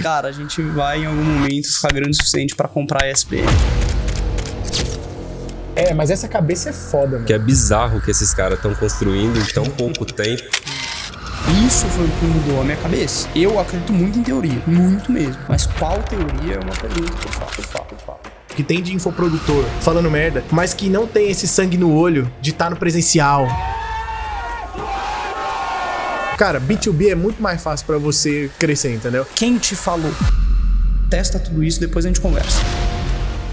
Cara, a gente vai em algum momento ficar grande o suficiente pra comprar a ESPM. Mas essa cabeça é foda, mano. Que é bizarro que esses caras estão construindo em tão pouco tempo. Isso foi o que mudou a minha cabeça. Eu acredito muito em teoria, muito mesmo. Mas qual teoria é uma pergunta que eu faço. Que tem de infoprodutor falando merda, mas que não tem esse sangue no olho de estar no presencial. Cara, B2B é muito mais fácil pra você crescer, entendeu? Quem te falou? Testa tudo isso, depois a gente conversa.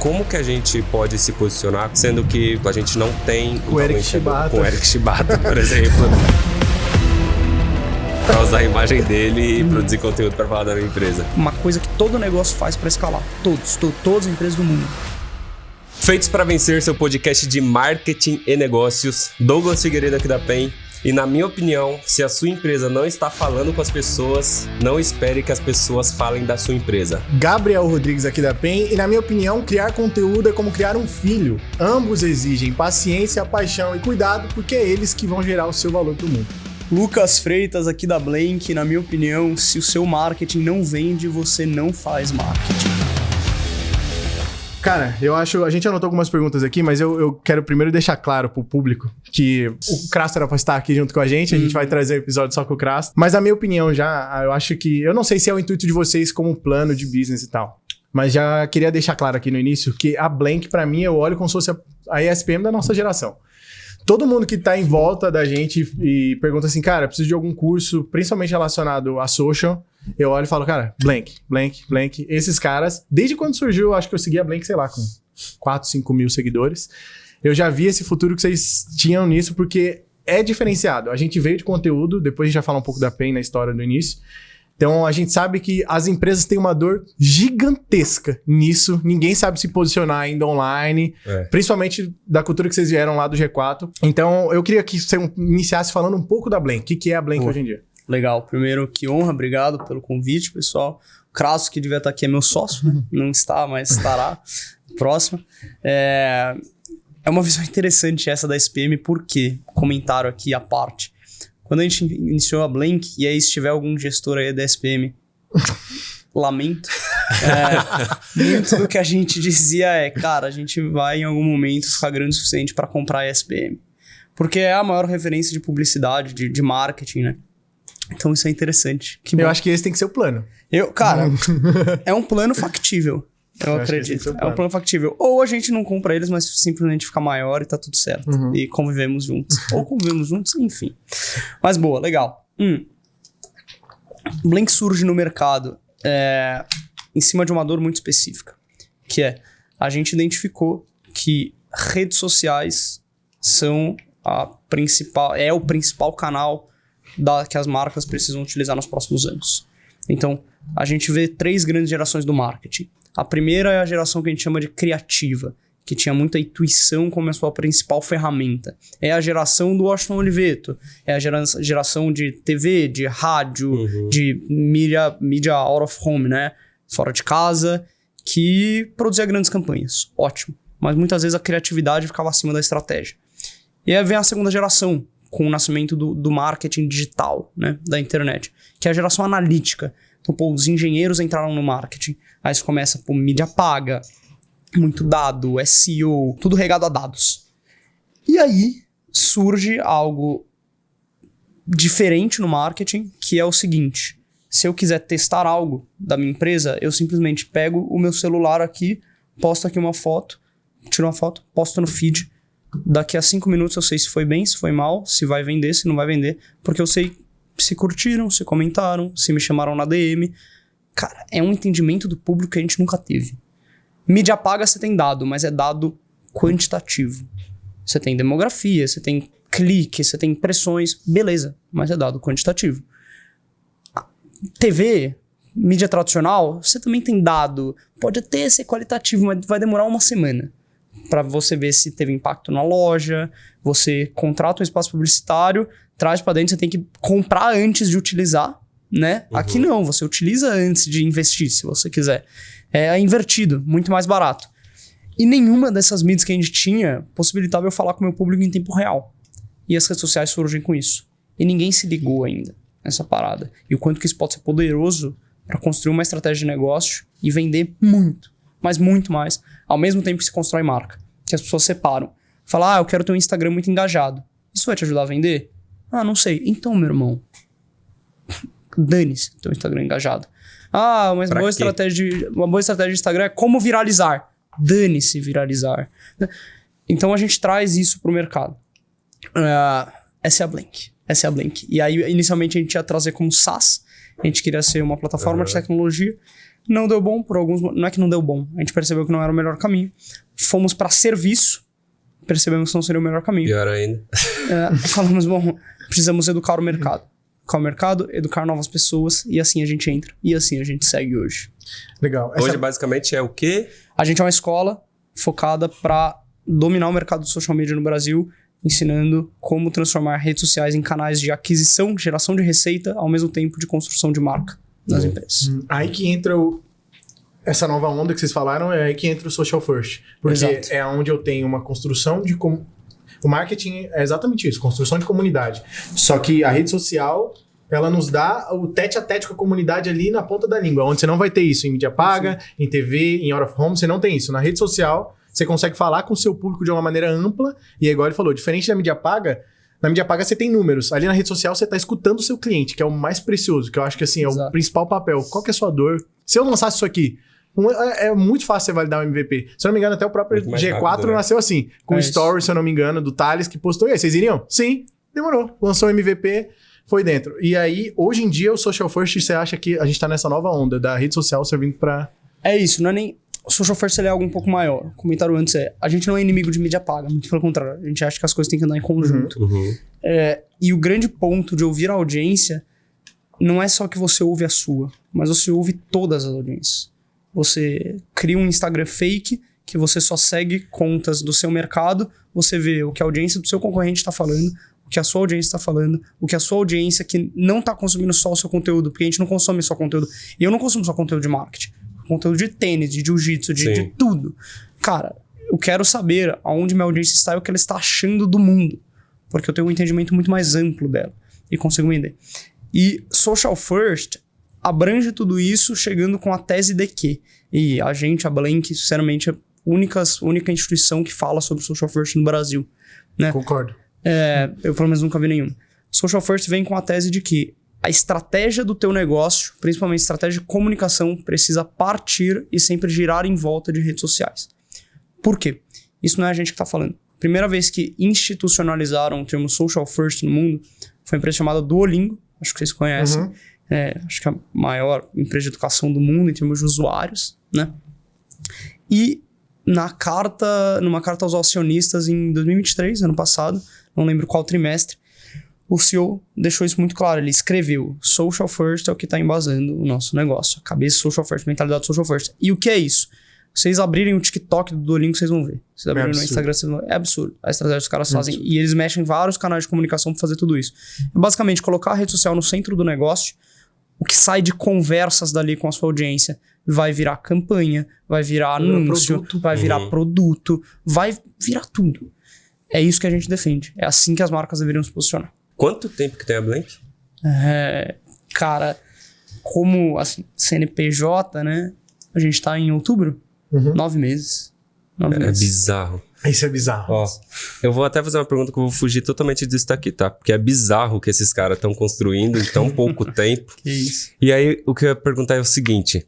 Como que a gente pode se posicionar, sendo que a gente não tem... Com o Eric Shibata. Com o Eric Shibata, por exemplo. Pra usar a imagem dele e produzir conteúdo pra falar da minha empresa. Uma coisa que todo negócio faz pra escalar. Todas as empresas do mundo. Feitos para vencer, seu podcast de marketing e negócios. Douglas Figueiredo aqui da PEN. E na minha opinião, se a sua empresa não está falando com as pessoas, não espere que as pessoas falem da sua empresa. Gabriel Rodrigues aqui da PEN. E na minha opinião, criar conteúdo é como criar um filho. Ambos exigem paciência, paixão e cuidado, porque é eles que vão gerar o seu valor pro mundo. Lucas Freitas aqui da Blank. Na minha opinião, se o seu marketing não vende, você não faz marketing. Cara, eu acho... A gente anotou algumas perguntas aqui, mas eu quero primeiro deixar claro pro público que o Crasto era pra estar aqui junto com a gente vai trazer o episódio só com o Crasto. Mas a minha opinião eu acho que... Eu não sei se é o intuito de vocês como plano de business e tal, mas já queria deixar claro aqui no início que a Blank, pra mim, eu olho como se fosse a ESPM da nossa geração. Todo mundo que tá em volta da gente e pergunta assim, cara, preciso de algum curso, principalmente relacionado a social, eu olho e falo, cara, Blank. Esses caras, desde quando surgiu, eu acho que eu segui a Blank, sei lá, com 4, 5 mil seguidores. Eu já vi esse futuro que vocês tinham nisso, porque é diferenciado. A gente veio de conteúdo, depois a gente vai falar um pouco da PEN na história do início. Então, a gente sabe que as empresas têm uma dor gigantesca nisso. Ninguém sabe se posicionar ainda online, principalmente da cultura que vocês vieram lá do G4. Então, eu queria que você iniciasse falando um pouco da Blank. O que é a Blank hoje em dia? Legal. Primeiro, que honra. Obrigado pelo convite, pessoal. O Crasso, que devia estar aqui, é meu sócio, né? Não está, mas estará próximo. É uma visão interessante essa da SPM, porque comentário aqui à parte. Quando a gente iniciou a Blank, e aí se tiver algum gestor aí da SPM, lamento. Muito do que a gente dizia cara, a gente vai em algum momento ficar grande o suficiente para comprar a SPM. Porque é a maior referência de publicidade, de marketing, né? Então isso é interessante. Eu acho que esse tem que ser o plano. Cara, é um plano factível. Eu acredito. É um plano factível. Ou a gente não compra eles, mas simplesmente fica maior e tá tudo certo. E convivemos juntos. Ou convivemos juntos, enfim. Mas boa, legal. Blank surge no mercado em cima de uma dor muito específica. Que a gente identificou que redes sociais são o principal canal que as marcas precisam utilizar nos próximos anos. Então, a gente vê 3 grandes gerações do marketing. A primeira é a geração que a gente chama de criativa, que tinha muita intuição como a sua principal ferramenta. É a geração do Washington Oliveto, é a geração de TV, de rádio, de mídia out of home, né? Fora de casa, que produzia grandes campanhas. Ótimo. Mas muitas vezes a criatividade ficava acima da estratégia. E aí vem a segunda geração, com o nascimento do marketing digital, né? Da internet, que é a geração analítica. Então, os engenheiros entraram no marketing. Aí você começa por mídia paga, muito dado, SEO, tudo regado a dados. E aí surge algo diferente no marketing, que é o seguinte. Se eu quiser testar algo da minha empresa, eu simplesmente pego o meu celular aqui, posto aqui uma foto, tiro uma foto, posto no feed. Daqui a 5 minutos eu sei se foi bem, se foi mal, se vai vender, se não vai vender, porque eu sei se curtiram, se comentaram, se me chamaram na DM. Cara, é um entendimento do público que a gente nunca teve. Mídia paga você tem dado, mas é dado quantitativo. Você tem demografia, você tem clique, você tem impressões, beleza, mas é dado quantitativo. TV, mídia tradicional, você também tem dado, pode até ser qualitativo, mas vai demorar uma semana para você ver se teve impacto na loja. Você contrata um espaço publicitário, traz para dentro, você tem que comprar antes de utilizar, né? Aqui não, você utiliza antes de investir, se você quiser. É invertido, muito mais barato. E nenhuma dessas mídias que a gente tinha possibilitava eu falar com o meu público em tempo real. E as redes sociais surgem com isso. E ninguém se ligou ainda nessa parada. E o quanto que isso pode ser poderoso para construir uma estratégia de negócio e vender muito, mas muito mais, ao mesmo tempo que se constrói marca. Que as pessoas separam. Falar, eu quero ter um Instagram muito engajado. Isso vai te ajudar a vender? Ah, não sei. Então, meu irmão, dane-se teu Instagram engajado. Ah, mas uma boa estratégia de Instagram é como viralizar. Dane-se viralizar. Então a gente traz isso pro mercado. Essa é a Blink. E aí, inicialmente, a gente ia trazer como SaaS. A gente queria ser uma plataforma de tecnologia. Não deu bom por alguns... Não é que não deu bom. A gente percebeu que não era o melhor caminho. Fomos para serviço. Percebemos que não seria o melhor caminho. Pior ainda. Falamos, bom, precisamos educar o mercado. Educar o mercado, educar novas pessoas. E assim a gente entra. E assim a gente segue hoje. Legal. Hoje, basicamente, é o quê? A gente é uma escola focada para dominar o mercado de social media no Brasil, ensinando como transformar redes sociais em canais de aquisição, geração de receita, ao mesmo tempo de construção de marca nas empresas. Aí que entra essa nova onda que vocês falaram, é aí que entra o social first. Porque Exato. é onde eu tenho uma construção de... O marketing é exatamente isso, construção de comunidade. Só que a rede social, ela nos dá o tete-a-tete com a comunidade ali na ponta da língua, onde você não vai ter isso em mídia paga, em TV, em out of home, você não tem isso. Na rede social, você consegue falar com o seu público de uma maneira ampla, e igual ele falou, diferente da mídia paga, na mídia paga você tem números. Ali na rede social você tá escutando o seu cliente, que é o mais precioso, que eu acho que assim, é o principal papel. Qual que é a sua dor? Se eu lançasse isso aqui, é muito fácil você validar o MVP. Se eu não me engano, até o próprio G4 rápido, né? Nasceu assim, com story, se eu não me engano, do Thales, que postou. E aí, vocês iriam? Sim, demorou. Lançou o MVP, foi dentro. E aí, hoje em dia, o social first, você acha que a gente tá nessa nova onda da rede social servindo pra... É isso, não é nem... O social first é algo um pouco maior. O comentário antes a gente não é inimigo de mídia paga, muito pelo contrário. A gente acha que as coisas têm que andar em conjunto. E o grande ponto de ouvir a audiência não é só que você ouve a sua, mas você ouve todas as audiências. Você cria um Instagram fake que você só segue contas do seu mercado, você vê o que a audiência do seu concorrente está falando, o que a sua audiência está falando, o que a sua audiência que não está consumindo só o seu conteúdo, porque a gente não consome só conteúdo. E eu não consumo só conteúdo de marketing, conteúdo de tênis, de jiu-jitsu, de tudo. Cara, eu quero saber aonde minha audiência está e o que ela está achando do mundo, porque eu tenho um entendimento muito mais amplo dela e consigo entender. E social first abrange tudo isso chegando com a tese de que, e a gente, a Blink, sinceramente, é a única instituição que fala sobre social first no Brasil. Né? Concordo. Eu pelo menos nunca vi nenhum. Social first vem com a tese de que a estratégia do teu negócio, principalmente a estratégia de comunicação, precisa partir e sempre girar em volta de redes sociais. Por quê? Isso não é a gente que está falando. Primeira vez que institucionalizaram o termo social first no mundo foi uma empresa chamada Duolingo, acho que vocês conhecem. Acho que é a maior empresa de educação do mundo em termos de usuários, né? E numa carta aos acionistas em 2023, ano passado, não lembro qual trimestre, o CEO deixou isso muito claro. Ele escreveu: social first é o que está embasando o nosso negócio. A cabeça social first, mentalidade social first. E o que é isso? Vocês abrirem o TikTok do Duolingo, vocês vão ver. Vocês abrirem no Instagram, vocês vão ver. É absurdo a estratégia que os caras fazem. E eles mexem em vários canais de comunicação para fazer tudo isso. É basicamente colocar a rede social no centro do negócio. O que sai de conversas dali com a sua audiência vai virar campanha, vai virar anúncio, vai virar produto, vai virar tudo. É isso que a gente defende. É assim que as marcas deveriam se posicionar. Quanto tempo que tem a Blink? Cara, como assim, CNPJ, né? A gente tá em outubro? 9 meses. 9 meses. Bizarro. Isso é bizarro. Ó, eu vou até fazer uma pergunta que eu vou fugir totalmente disso daqui, tá? Porque é bizarro o que esses caras estão construindo em tão pouco tempo. Que isso. E aí, o que eu ia perguntar é o seguinte.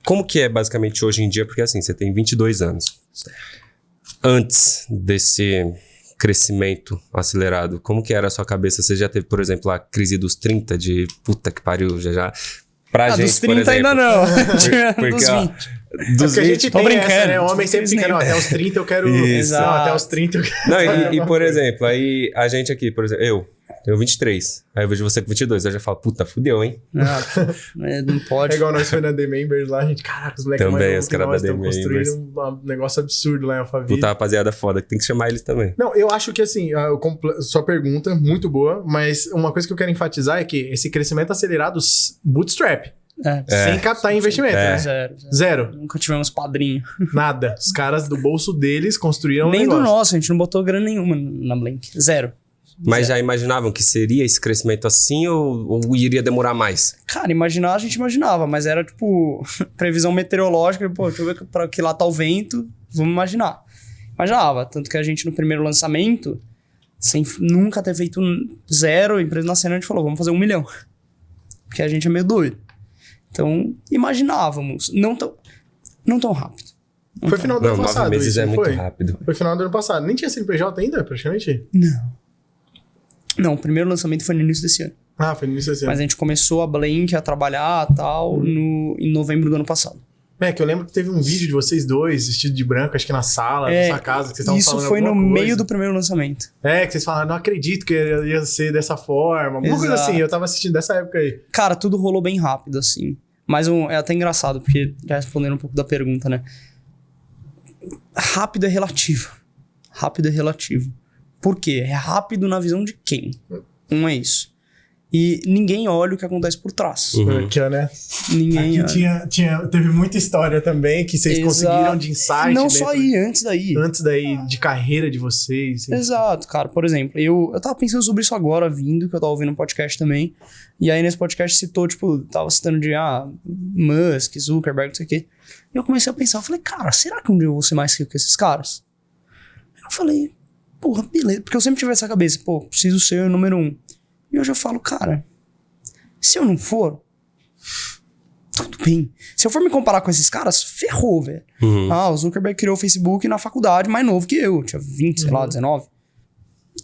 Como que é basicamente hoje em dia? Porque assim, você tem 22 anos. Antes desse crescimento acelerado, como que era a sua cabeça? Você já teve, por exemplo, a crise dos 30 de puta que pariu, já... Pra gente, dos 30 por exemplo, ainda não. porque, Dos 20. Dos 20, a gente tô tem brincando. essa, né? O homem sempre fica, não, até os 30 eu quero... Isso. Não, até os 30 eu quero... Não, e por exemplo, aí a gente aqui, por exemplo, eu tenho 23, aí eu vejo você com 22, eu já falo, puta, fudeu, hein? Não pode. É igual nós foi na The Members lá, a gente, caraca, os moleques Também, mais os caras da The estão construindo Members. um negócio absurdo lá em Alphaville. Puta rapaziada foda, que tem que chamar eles também. Não, eu acho que assim, sua pergunta, muito boa, mas uma coisa que eu quero enfatizar é que esse crescimento acelerado, bootstrap, sem captar investimento, né? Zero. Nunca tivemos padrinho. Nada. Os caras do bolso deles construíram Nem um do negócio. nosso, a gente não botou grana nenhuma na Blink. Zero. Mas já imaginavam que seria esse crescimento assim ou iria demorar mais? Cara, imaginar a gente imaginava, mas era tipo previsão meteorológica. Pô, deixa eu ver pra que lá tá o vento, vamos imaginar. Imaginava, tanto que a gente no primeiro lançamento, sem nunca ter feito 0, a empresa na cena a gente falou, vamos fazer 1 milhão. Porque a gente é meio doido. Então, imaginávamos, não tão rápido. Foi final do ano passado. 9 meses isso, é não muito foi? rápido. Foi final do ano passado. Nem tinha CNPJ ainda, praticamente? Não, o primeiro lançamento foi no início desse ano. Ah, foi no início desse ano. Mas a gente começou a Blank a trabalhar e tal em novembro do ano passado. É, que eu lembro que teve um vídeo de vocês dois, vestido de branco, acho que na sala, na sua casa, que vocês estavam falando isso foi no alguma coisa. meio do primeiro lançamento. É, que vocês falaram, não acredito que ia ser dessa forma. Alguma coisa assim, eu tava assistindo dessa época aí. Cara, tudo rolou bem rápido, assim. Mas é até engraçado, porque já respondendo um pouco da pergunta, né? Rápido é relativo. Rápido é relativo. Por quê? É rápido na visão de quem? Não é isso. E ninguém olha o que acontece por trás. Aqui, né? Ninguém Aqui olha. teve muita história também que vocês conseguiram de insight. Não só aí, antes daí. Antes daí, de carreira de vocês. Exato, cara. Por exemplo, eu tava pensando sobre isso agora, vindo, que eu tava ouvindo um podcast também. E aí nesse podcast citou, tipo, tava citando de, Musk, Zuckerberg, não sei o quê. E eu comecei a pensar, eu falei, cara, será que um dia eu vou ser mais rico que esses caras? Eu falei, porra, beleza. Porque eu sempre tive essa cabeça, pô, preciso ser o número 1. E hoje eu falo, cara, se eu não for, tudo bem. Se eu for me comparar com esses caras, ferrou, velho. O Zuckerberg criou o Facebook na faculdade, mais novo que eu. Tinha 20, sei lá, 19.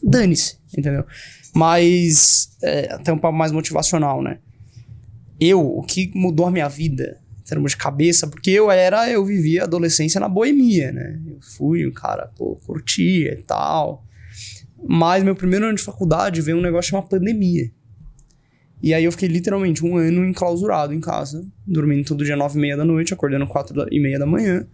Dane-se, entendeu? Mas, até um papo mais motivacional, né? O que mudou a minha vida, em termos de cabeça, porque eu vivia a adolescência na boemia, né? Eu fui um cara, curtia e tal. Mas meu primeiro ano de faculdade veio um negócio chamado pandemia. E aí eu fiquei literalmente 1 ano enclausurado em casa, dormindo todo dia 9h30 da noite, acordando 4h30 da manhã,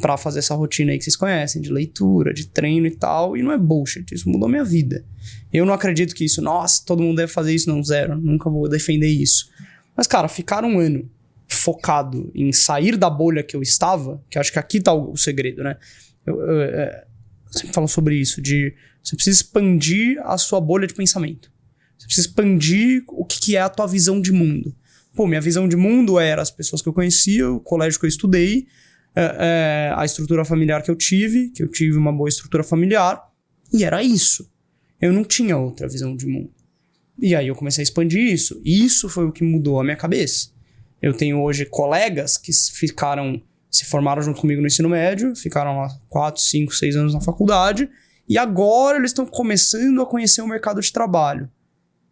pra fazer essa rotina aí que vocês conhecem, de leitura, de treino e tal. E não é bullshit, isso mudou minha vida. Eu não acredito que isso, nossa, todo mundo deve fazer isso, não, zero. Nunca vou defender isso. Mas, cara, ficar 1 ano focado em sair da bolha que eu estava, que acho que aqui tá o segredo, né? Eu sempre falo sobre isso, de você precisa expandir a sua bolha de pensamento. Você precisa expandir o que é a tua visão de mundo. Pô, minha visão de mundo era as pessoas que eu conhecia, o colégio que eu estudei, a estrutura familiar que eu tive uma boa estrutura familiar, e era isso. Eu não tinha outra visão de mundo. E aí eu comecei a expandir isso. E isso foi o que mudou a minha cabeça. Eu tenho hoje colegas que se formaram junto comigo no ensino médio, ficaram lá 4, 5, 6 anos na faculdade, e agora eles estão começando a conhecer o mercado de trabalho.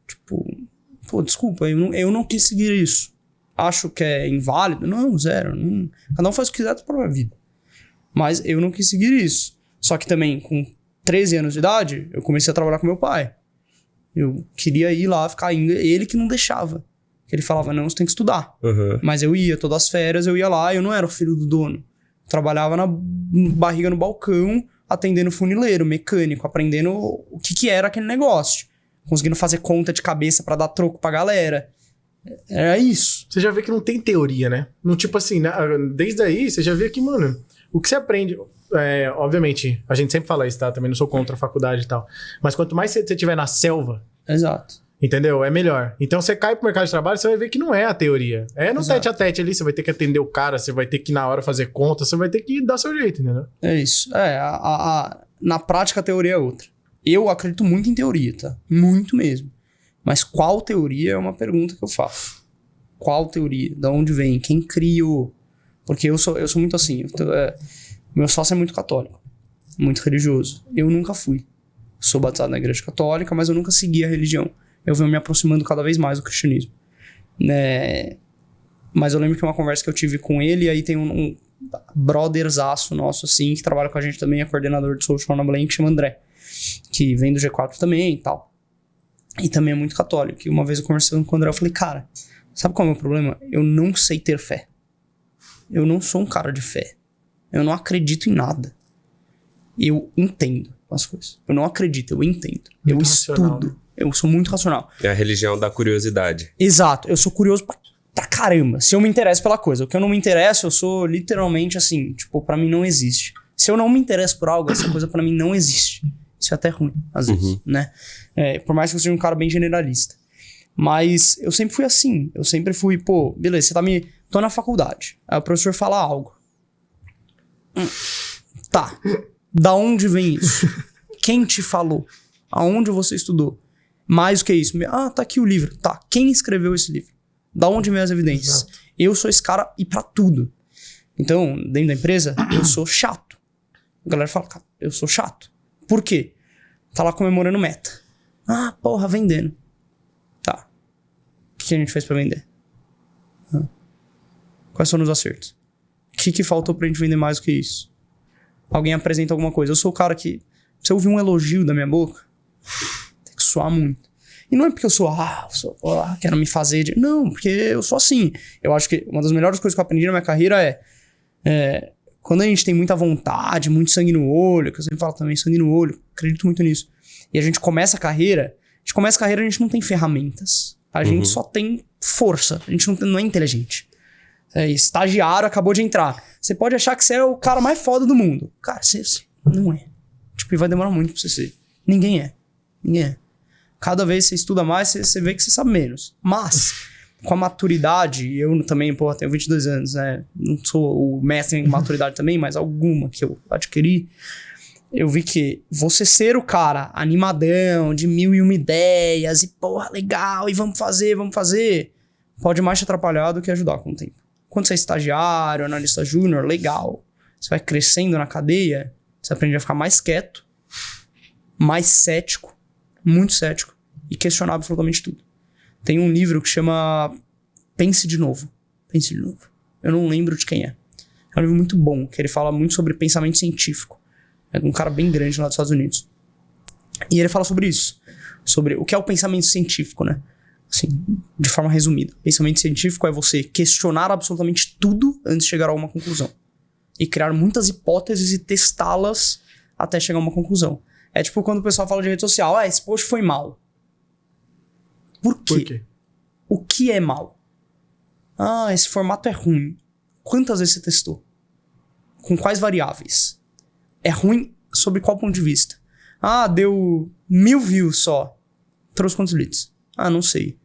Tipo, pô, desculpa, eu não quis seguir isso. Acho que é inválido? Não, zero. Não. Cada um faz o que quiser da própria vida. Mas eu não quis seguir isso. Só que também, com 13 anos de idade, eu comecei a trabalhar com meu pai. Eu queria ir lá, ficar indo. Ele que não deixava. Ele falava, não, você tem que estudar. Mas eu ia, todas as férias, eu ia lá, eu não era o filho do dono. Eu trabalhava na barriga no balcão, atendendo funileiro, mecânico, aprendendo o que era aquele negócio. Conseguindo fazer conta de cabeça pra dar troco pra galera. Era isso. Você já vê que não tem teoria, né? Não, tipo assim, né? Desde aí, você já vê que, mano, o que você aprende... obviamente, a gente sempre fala isso, tá? Também não sou contra a faculdade e tal. Mas quanto mais você estiver na selva... Exato. Entendeu? É melhor. Então você cai pro mercado de trabalho, você vai ver que não é a teoria. É no tete a tete ali, você vai ter que atender o cara, você vai ter que na hora fazer conta, você vai ter que dar seu jeito, entendeu? É isso. Na prática a teoria é outra. Eu acredito muito em teoria, tá? Muito mesmo. Mas qual teoria é uma pergunta que eu faço. Qual teoria? Da onde vem? Quem criou? Porque eu sou muito assim. Meu sócio é muito católico. Muito religioso. Eu nunca fui. Sou batizado na igreja católica, mas eu nunca segui a religião. Eu venho me aproximando cada vez mais do cristianismo. Mas eu lembro que uma conversa que eu tive com ele, e aí tem um brotherzaço nosso, assim, que trabalha com a gente também, é coordenador de social na Blank, que chama André, que vem do G4 também e tal. E também é muito católico. E uma vez eu conversando com o André, eu falei, cara, sabe qual é o meu problema? Eu não sei ter fé. Eu não sou um cara de fé. Eu não acredito em nada. Eu entendo as coisas. Eu não acredito, eu entendo. Muito eu racional, estudo. né? Eu sou muito racional. É a religião da curiosidade. Exato. Eu sou curioso pra caramba. Se eu me interesso pela coisa. O que eu não me interesso, eu sou literalmente assim, tipo, pra mim não existe. Se eu não me interesso por algo, essa coisa pra mim não existe. Isso é até ruim, às vezes, né? Por mais que eu seja um cara bem generalista. Mas eu sempre fui assim. Eu sempre fui, pô, beleza, você tô na faculdade. Aí o professor fala algo. Tá. Da onde vem isso? Quem te falou? Aonde você estudou? Mais do que isso. Tá aqui o livro. Tá. Quem escreveu esse livro? Da onde vem as evidências? Exato. Eu sou esse cara e pra tudo. Então, dentro da empresa, eu sou chato. A galera fala, cara, eu sou chato. Por quê? Tá lá comemorando meta. Porra, vendendo. Tá. O que a gente fez pra vender? Quais foram os acertos? O que faltou pra gente vender mais do que isso? Alguém apresenta alguma coisa. Eu sou o cara que... Se eu ouvir um elogio da minha boca, tem que soar muito. E não é porque eu sou quero me fazer de... Não, porque eu sou assim. Eu acho que uma das melhores coisas que eu aprendi na minha carreira é quando a gente tem muita vontade, muito sangue no olho, que eu sempre falo também, sangue no olho, acredito muito nisso. E a gente começa a carreira, a gente não tem ferramentas. A gente só tem força. A gente não é inteligente. Estagiário acabou de entrar. Você pode achar que você é o cara mais foda do mundo. Cara, você não é. Tipo, e vai demorar muito pra você ser. Ninguém é. Cada vez você estuda mais, você vê que você sabe menos. Mas, com a maturidade, eu também, tenho 22 anos, né? Não sou o mestre em maturidade também, mas alguma que eu adquiri. Eu vi que você ser o cara animadão, de 1001 ideias, e porra, legal, e vamos fazer, pode mais te atrapalhar do que ajudar com o tempo. Quando você é estagiário, analista júnior, legal. Você vai crescendo na cadeia, você aprende a ficar mais quieto, mais cético, muito cético, e questionar absolutamente tudo. Tem um livro que chama Pense de Novo. Eu não lembro de quem é. É um livro muito bom, que ele fala muito sobre pensamento científico. É de um cara bem grande lá dos Estados Unidos. E ele fala sobre isso. Sobre o que é o pensamento científico, né? Assim, de forma resumida. Pensamento científico é você questionar absolutamente tudo antes de chegar a uma conclusão. E criar muitas hipóteses e testá-las até chegar a uma conclusão. É tipo quando o pessoal fala de rede social, esse post foi mal. Por quê? O que é mal? Esse formato é ruim. Quantas vezes você testou? Com quais variáveis? É ruim sobre qual ponto de vista? Deu 1000 views só. Trouxe quantos leads? Não sei.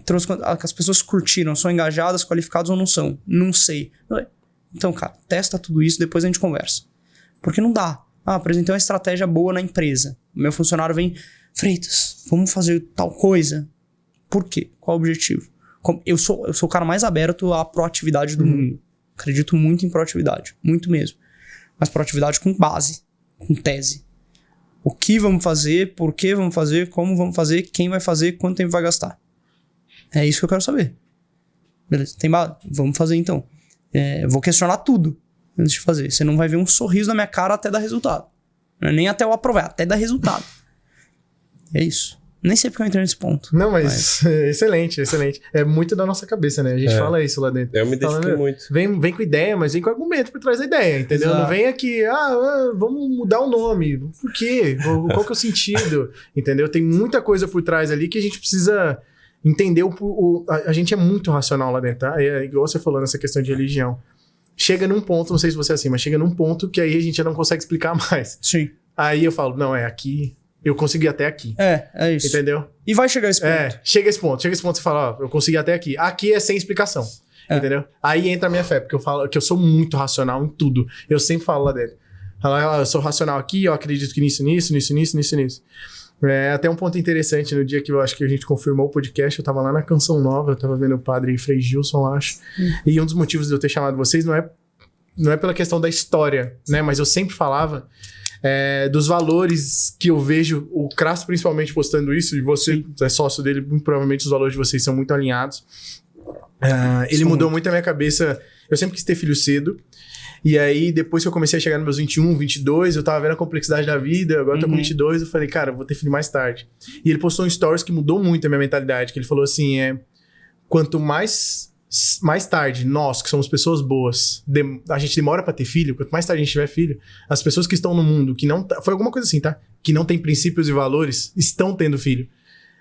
Trouxe as pessoas curtiram, são engajadas, qualificadas ou não são? Não sei. Então, cara, testa tudo isso, depois a gente conversa. Porque não dá. Apresentei uma estratégia boa na empresa. O meu funcionário vem, Freitas, vamos fazer tal coisa. Por quê? Qual o objetivo? Eu sou o cara mais aberto à proatividade do mundo. Acredito muito em proatividade. Muito mesmo. Mas proatividade com base, com tese. O que vamos fazer, por que vamos fazer, como vamos fazer, quem vai fazer, quanto tempo vai gastar. É isso que eu quero saber. Beleza, tem base? Vamos fazer então. Vou questionar tudo antes de fazer. Você não vai ver um sorriso na minha cara até dar resultado. Não é nem até eu aprovar, até dar resultado. É isso. Nem sei porque eu entrei nesse ponto. Não, mas excelente. É muito da nossa cabeça, né? A gente fala isso lá dentro. Eu me identifiquei muito. Vem com ideia, mas vem com argumento por trás da ideia, entendeu? Exato. Não vem aqui, vamos mudar o nome. Por quê? Qual que é o sentido? Entendeu? Tem muita coisa por trás ali que a gente precisa entender. A gente é muito racional lá dentro, tá? É igual você falou nessa questão de religião. Chega num ponto, não sei se você é assim, mas chega num ponto que aí a gente já não consegue explicar mais. Sim. Aí eu falo, não, aqui... Eu consegui até aqui. É isso. Entendeu? E vai chegar esse ponto. Chega esse ponto, você fala, eu consegui até aqui. Aqui é sem explicação. Entendeu? Aí entra a minha fé, porque eu falo que eu sou muito racional em tudo. Eu sempre falo lá dentro. Eu sou racional aqui, eu acredito que nisso. Até um ponto interessante, no dia que eu acho que a gente confirmou o podcast, eu tava lá na Canção Nova, eu tava vendo o padre Frei Gilson, acho. E um dos motivos de eu ter chamado vocês não é pela questão da história, né? Mas eu sempre falava... dos valores que eu vejo, o Crasso principalmente postando isso, e você é sócio dele, muito provavelmente os valores de vocês são muito alinhados. Ele mudou muito a minha cabeça. Eu sempre quis ter filho cedo, e aí depois que eu comecei a chegar nos meus 21, 22, eu tava vendo a complexidade da vida, agora eu tô com 22, eu falei, cara, eu vou ter filho mais tarde. E ele postou um stories que mudou muito a minha mentalidade, que ele falou assim, quanto mais tarde, nós, que somos pessoas boas, a gente demora pra ter filho, quanto mais tarde a gente tiver filho, as pessoas que estão no mundo, que não... Foi alguma coisa assim, tá? Que não tem princípios e valores, estão tendo filho.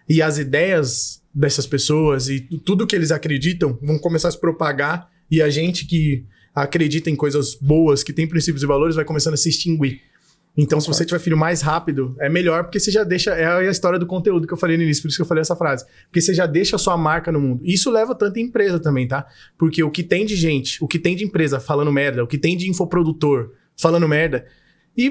E as ideias dessas pessoas e tudo que eles acreditam vão começar a se propagar, e a gente que acredita em coisas boas, que tem princípios e valores, vai começando a se extinguir. Então, se você tiver filho mais rápido, é melhor, porque você já deixa... É a história do conteúdo que eu falei no início, por isso que eu falei essa frase. Porque você já deixa a sua marca no mundo. Isso leva tanto em empresa também, tá? Porque o que tem de gente, o que tem de empresa falando merda, o que tem de infoprodutor falando merda,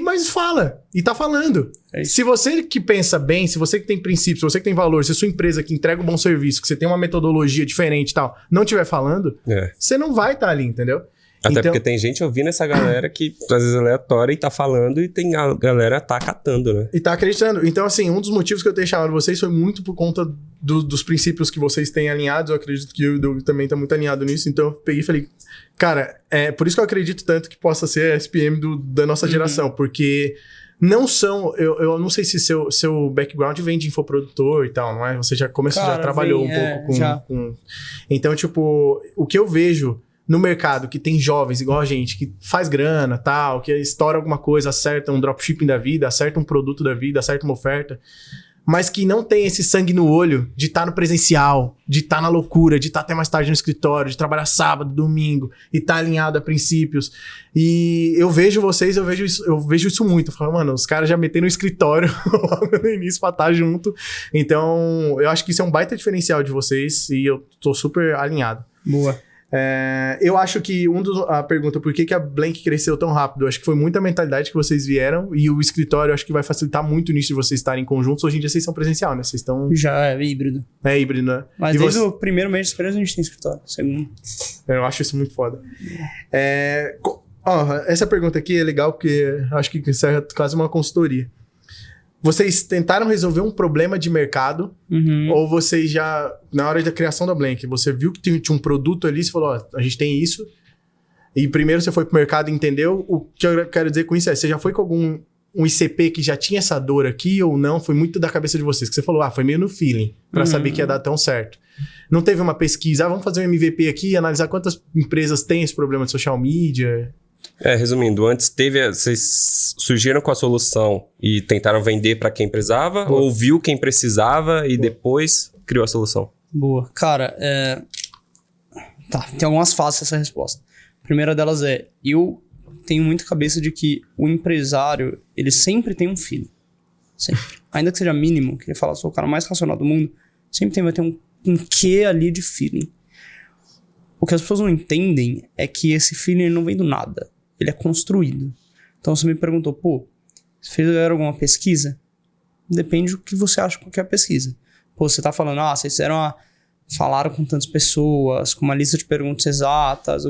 mas fala, e tá falando. Se você que pensa bem, se você que tem princípios, se você que tem valor, se a sua empresa que entrega um bom serviço, que você tem uma metodologia diferente e tal, não estiver falando, você não vai estar ali, entendeu? Até porque tem gente ouvindo essa galera que às vezes é aleatória e tá falando, e tem a galera tá catando, né? E tá acreditando. Então, assim, um dos motivos que eu tenho chamado vocês foi muito por conta dos princípios que vocês têm alinhados. Eu acredito que o Doug também tá muito alinhado nisso. Então, eu peguei e falei, cara, por isso que eu acredito tanto que possa ser a SPM da nossa geração. Porque não são... Eu não sei se seu background vem de infoprodutor e tal, não é? Você já começou, já trabalhou um pouco com... Então, tipo, o que eu vejo no mercado que tem jovens igual a gente, que faz grana, tal, que estoura alguma coisa, acerta um dropshipping da vida, acerta um produto da vida, acerta uma oferta, mas que não tem esse sangue no olho de estar no presencial, de estar na loucura, de estar até mais tarde no escritório, de trabalhar sábado, domingo, e estar alinhado a princípios. E eu vejo vocês, eu vejo isso muito. Eu falo, mano, os caras já meteram no escritório logo no início pra estar junto. Então, eu acho que isso é um baita diferencial de vocês e eu tô super alinhado. Boa. Eu acho que a pergunta por que a Blank cresceu tão rápido, acho que foi muita mentalidade que vocês vieram, e o escritório acho que vai facilitar muito nisso de vocês estarem conjuntos. Hoje em dia vocês são presencial, né? Vocês estão... Já é híbrido. É híbrido, né? Mas e desde o primeiro mês de experiência a gente tem escritório. Segundo. Eu acho isso muito foda. Essa pergunta aqui é legal porque acho que isso é quase uma consultoria. Vocês tentaram resolver um problema de mercado, ou vocês já, na hora da criação da Blank, você viu que tinha um produto ali, você falou, a gente tem isso, e primeiro você foi pro mercado e entendeu. O que eu quero dizer com isso você já foi com algum ICP que já tinha essa dor aqui ou não? Foi muito da cabeça de vocês, que você falou, foi meio no feeling, pra saber que ia dar tão certo. Não teve uma pesquisa, vamos fazer um MVP aqui e analisar quantas empresas têm esse problema de social media... Resumindo, antes vocês surgiram com a solução e tentaram vender para quem precisava, ou viu quem precisava e depois criou a solução? Boa. Cara, tem algumas fases essa resposta. A primeira delas eu tenho muita cabeça de que o empresário, ele sempre tem um feeling. Sempre. Ainda que seja mínimo, que ele fala, sou o cara mais racional do mundo, sempre vai ter um quê ali de feeling. O que as pessoas não entendem é que esse feeling não vem do nada. Ele é construído. Então você me perguntou, você fez alguma pesquisa? Depende do que você acha que é a pesquisa. Você tá falando, vocês falaram com tantas pessoas, com uma lista de perguntas exatas.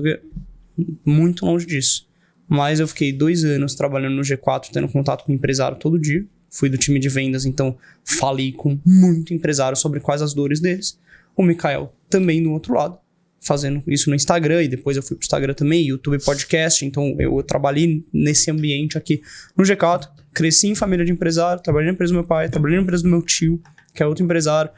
Muito longe disso. Mas eu fiquei 2 anos trabalhando no G4, tendo contato com o empresário todo dia. Fui do time de vendas, então falei com muito empresário sobre quais as dores deles. O Mikael também do outro lado, fazendo isso no Instagram, e depois eu fui pro Instagram também, YouTube Podcast, então eu trabalhei nesse ambiente aqui no G4, cresci em família de empresário, trabalhei na empresa do meu pai, trabalhei na empresa do meu tio, que é outro empresário.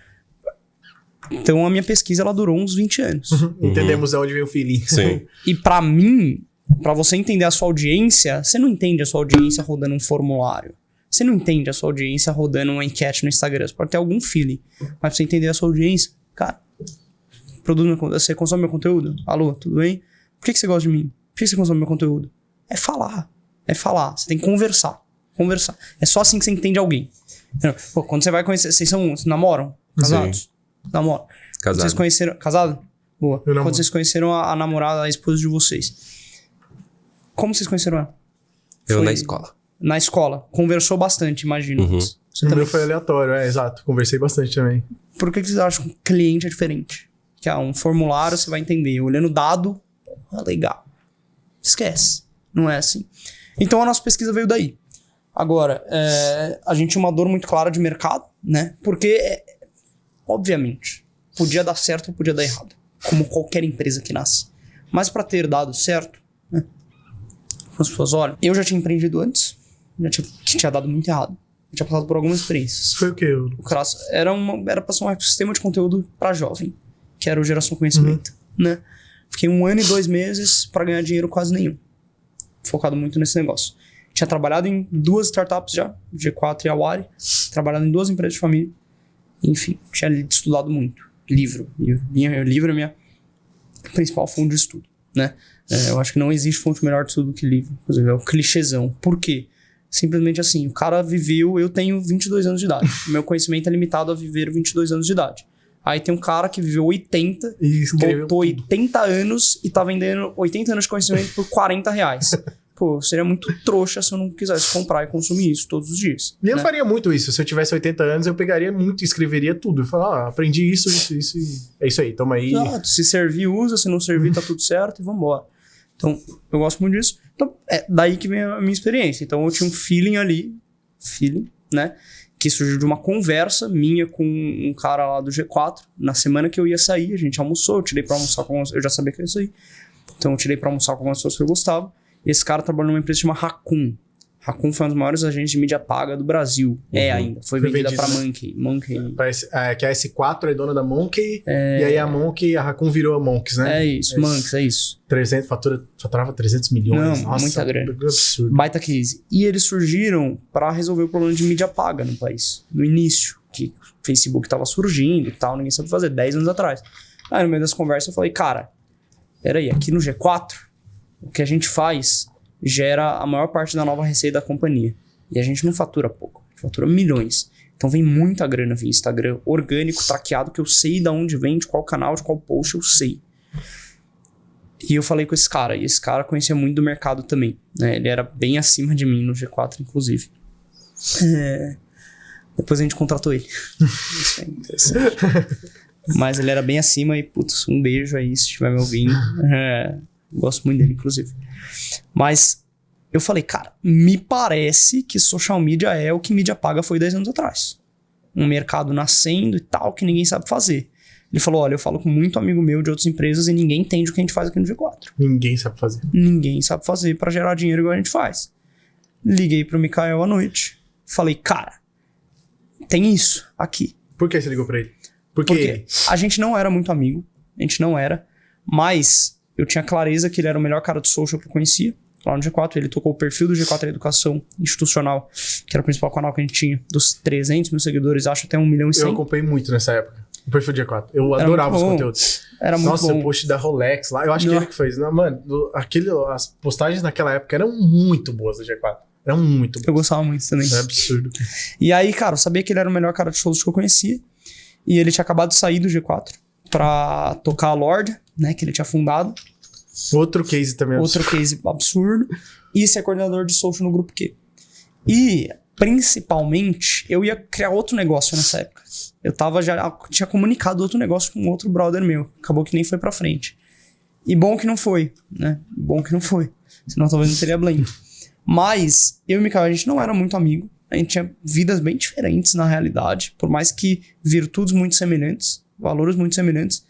Então a minha pesquisa, ela durou uns 20 anos. Entendemos de onde vem o feeling. Sim. E pra mim, pra você entender a sua audiência, você não entende a sua audiência rodando um formulário. Você não entende a sua audiência rodando uma enquete no Instagram. Você pode ter algum feeling, mas pra você entender a sua audiência, cara... Você consome meu conteúdo? Alô, tudo bem? Por que você gosta de mim? Por que você consome meu conteúdo? É falar. Você tem que conversar. É só assim que você entende alguém. Quando você vai conhecer... Vocês namoram? Casados? Sim. Namoram. Casado. Vocês conheceram... Casado? Boa. Quando vocês conheceram a namorada, a esposa de vocês. Como vocês conheceram ela? Eu na escola. Na escola. Conversou bastante, imagino. O meu foi aleatório, exato. Conversei bastante também. Por que vocês acham que o cliente é diferente? Que um formulário você vai entender. Olhando o dado, legal. Esquece. Não é assim. Então a nossa pesquisa veio daí. Agora, a gente tinha uma dor muito clara de mercado, né? Porque, obviamente, podia dar certo ou podia dar errado. Como qualquer empresa que nasce. Mas para ter dado certo, né? As pessoas olham. Eu já tinha empreendido antes. Que tinha dado muito errado. Eu tinha passado por algumas experiências. Foi o quê? O Crasso era para ser um ecossistema de conteúdo para jovem. Que era o Geração Conhecimento, né? Fiquei 1 ano e 2 meses para ganhar dinheiro quase nenhum. Focado muito nesse negócio. Tinha trabalhado em 2 startups já, G4 e a Wari. Trabalhado em 2 empresas de família. Enfim, tinha estudado muito. Livro. Livro é minha principal fonte de estudo, né? Eu acho que não existe fonte melhor de estudo do que livro. Inclusive, é o clichêzão. Por quê? Simplesmente assim, o cara viveu... Eu tenho 22 anos de idade. Meu conhecimento é limitado a viver 22 anos de idade. Aí tem um cara que viveu 80, botou 80 anos e tá vendendo 80 anos de conhecimento por R$40. Pô, seria muito trouxa se eu não quisesse comprar e consumir isso todos os dias. E eu faria muito isso. Se eu tivesse 80 anos, eu pegaria muito e escreveria tudo. Eu falaria, aprendi isso, e é isso aí, toma aí. Exato. Se servir, usa. Se não servir, tá tudo certo e vambora. Então, eu gosto muito disso. Então, é daí que vem a minha experiência. Então, eu tinha um feeling ali, né? Que surgiu de uma conversa minha com um cara lá do G4. Na semana que eu ia sair, a gente almoçou. Eu tirei pra almoçar com... Eu já sabia que eu ia sair. Então, eu tirei pra almoçar com algumas pessoas que eu gostava. Esse cara trabalhou numa empresa chamada Raccoon. Raccoon foi um dos maiores agentes de mídia paga do Brasil. Ainda. Foi vendida pra Monkey. Que a S4 é dona da Monkey. E aí a Raccoon virou a Monks, né? É isso, Monks, é isso. 300, faturava 300 milhões. Não, muita grana. Absurdo. Baita case. E eles surgiram pra resolver o problema de mídia paga no país. No início. Que o Facebook tava surgindo e tal. Ninguém sabia fazer. 10 anos atrás. Aí no meio das conversas eu falei, cara, peraí, aqui no G4, o que a gente faz... gera a maior parte da nova receita da companhia. E a gente não fatura pouco, a gente fatura milhões. Então vem muita grana via Instagram, orgânico, traqueado, que eu sei de onde vem, de qual canal, de qual post, eu sei. E eu falei com esse cara, e esse cara conhecia muito do mercado também, né? Ele era bem acima de mim no G4, inclusive. Depois a gente contratou ele. Isso é interessante. Mas ele era bem acima e, putz, um beijo aí, se estiver me ouvindo. Gosto muito dele, inclusive. Mas eu falei, cara, me parece que social media é o que mídia paga foi 10 anos atrás. Um mercado nascendo e tal, que ninguém sabe fazer. Ele falou, olha, eu falo com muito amigo meu de outras empresas e ninguém entende o que a gente faz aqui no G4. Ninguém sabe fazer. Ninguém sabe fazer pra gerar dinheiro igual a gente faz. Liguei pro Mikael à noite. Falei, cara, tem isso aqui. Por que você ligou pra ele? Porque a gente não era muito amigo. A gente não era. Mas... eu tinha clareza que ele era o melhor cara de social que eu conhecia. Lá no G4, ele tocou o perfil do G4 Educação Institucional, que era o principal canal que a gente tinha. Dos 300 mil seguidores, acho até 1 milhão e 100. Eu acompanhei muito nessa época, o perfil do G4. Eu adorava os conteúdos. Era muito bom. Nossa, o post da Rolex lá, eu acho que ele que fez. Não, mano, as postagens naquela época eram muito boas do G4. Eram muito boas. Eu gostava muito também. É absurdo. E aí, cara, eu sabia que ele era o melhor cara de shows que eu conhecia. E ele tinha acabado de sair do G4 pra tocar a Lorde, né, que ele tinha fundado. Outro case também absurdo. Outro case absurdo. E ser coordenador de social no Grupo Q. E, principalmente, eu ia criar outro negócio nessa época. Eu tinha comunicado outro negócio com outro brother meu. Acabou que nem foi pra frente. E bom que não foi, né? Bom que não foi. Senão talvez não teria blame. Mas, eu e o Mikael, a gente não era muito amigo. A gente tinha vidas bem diferentes na realidade. Por mais que virtudes muito semelhantes. Valores muito semelhantes.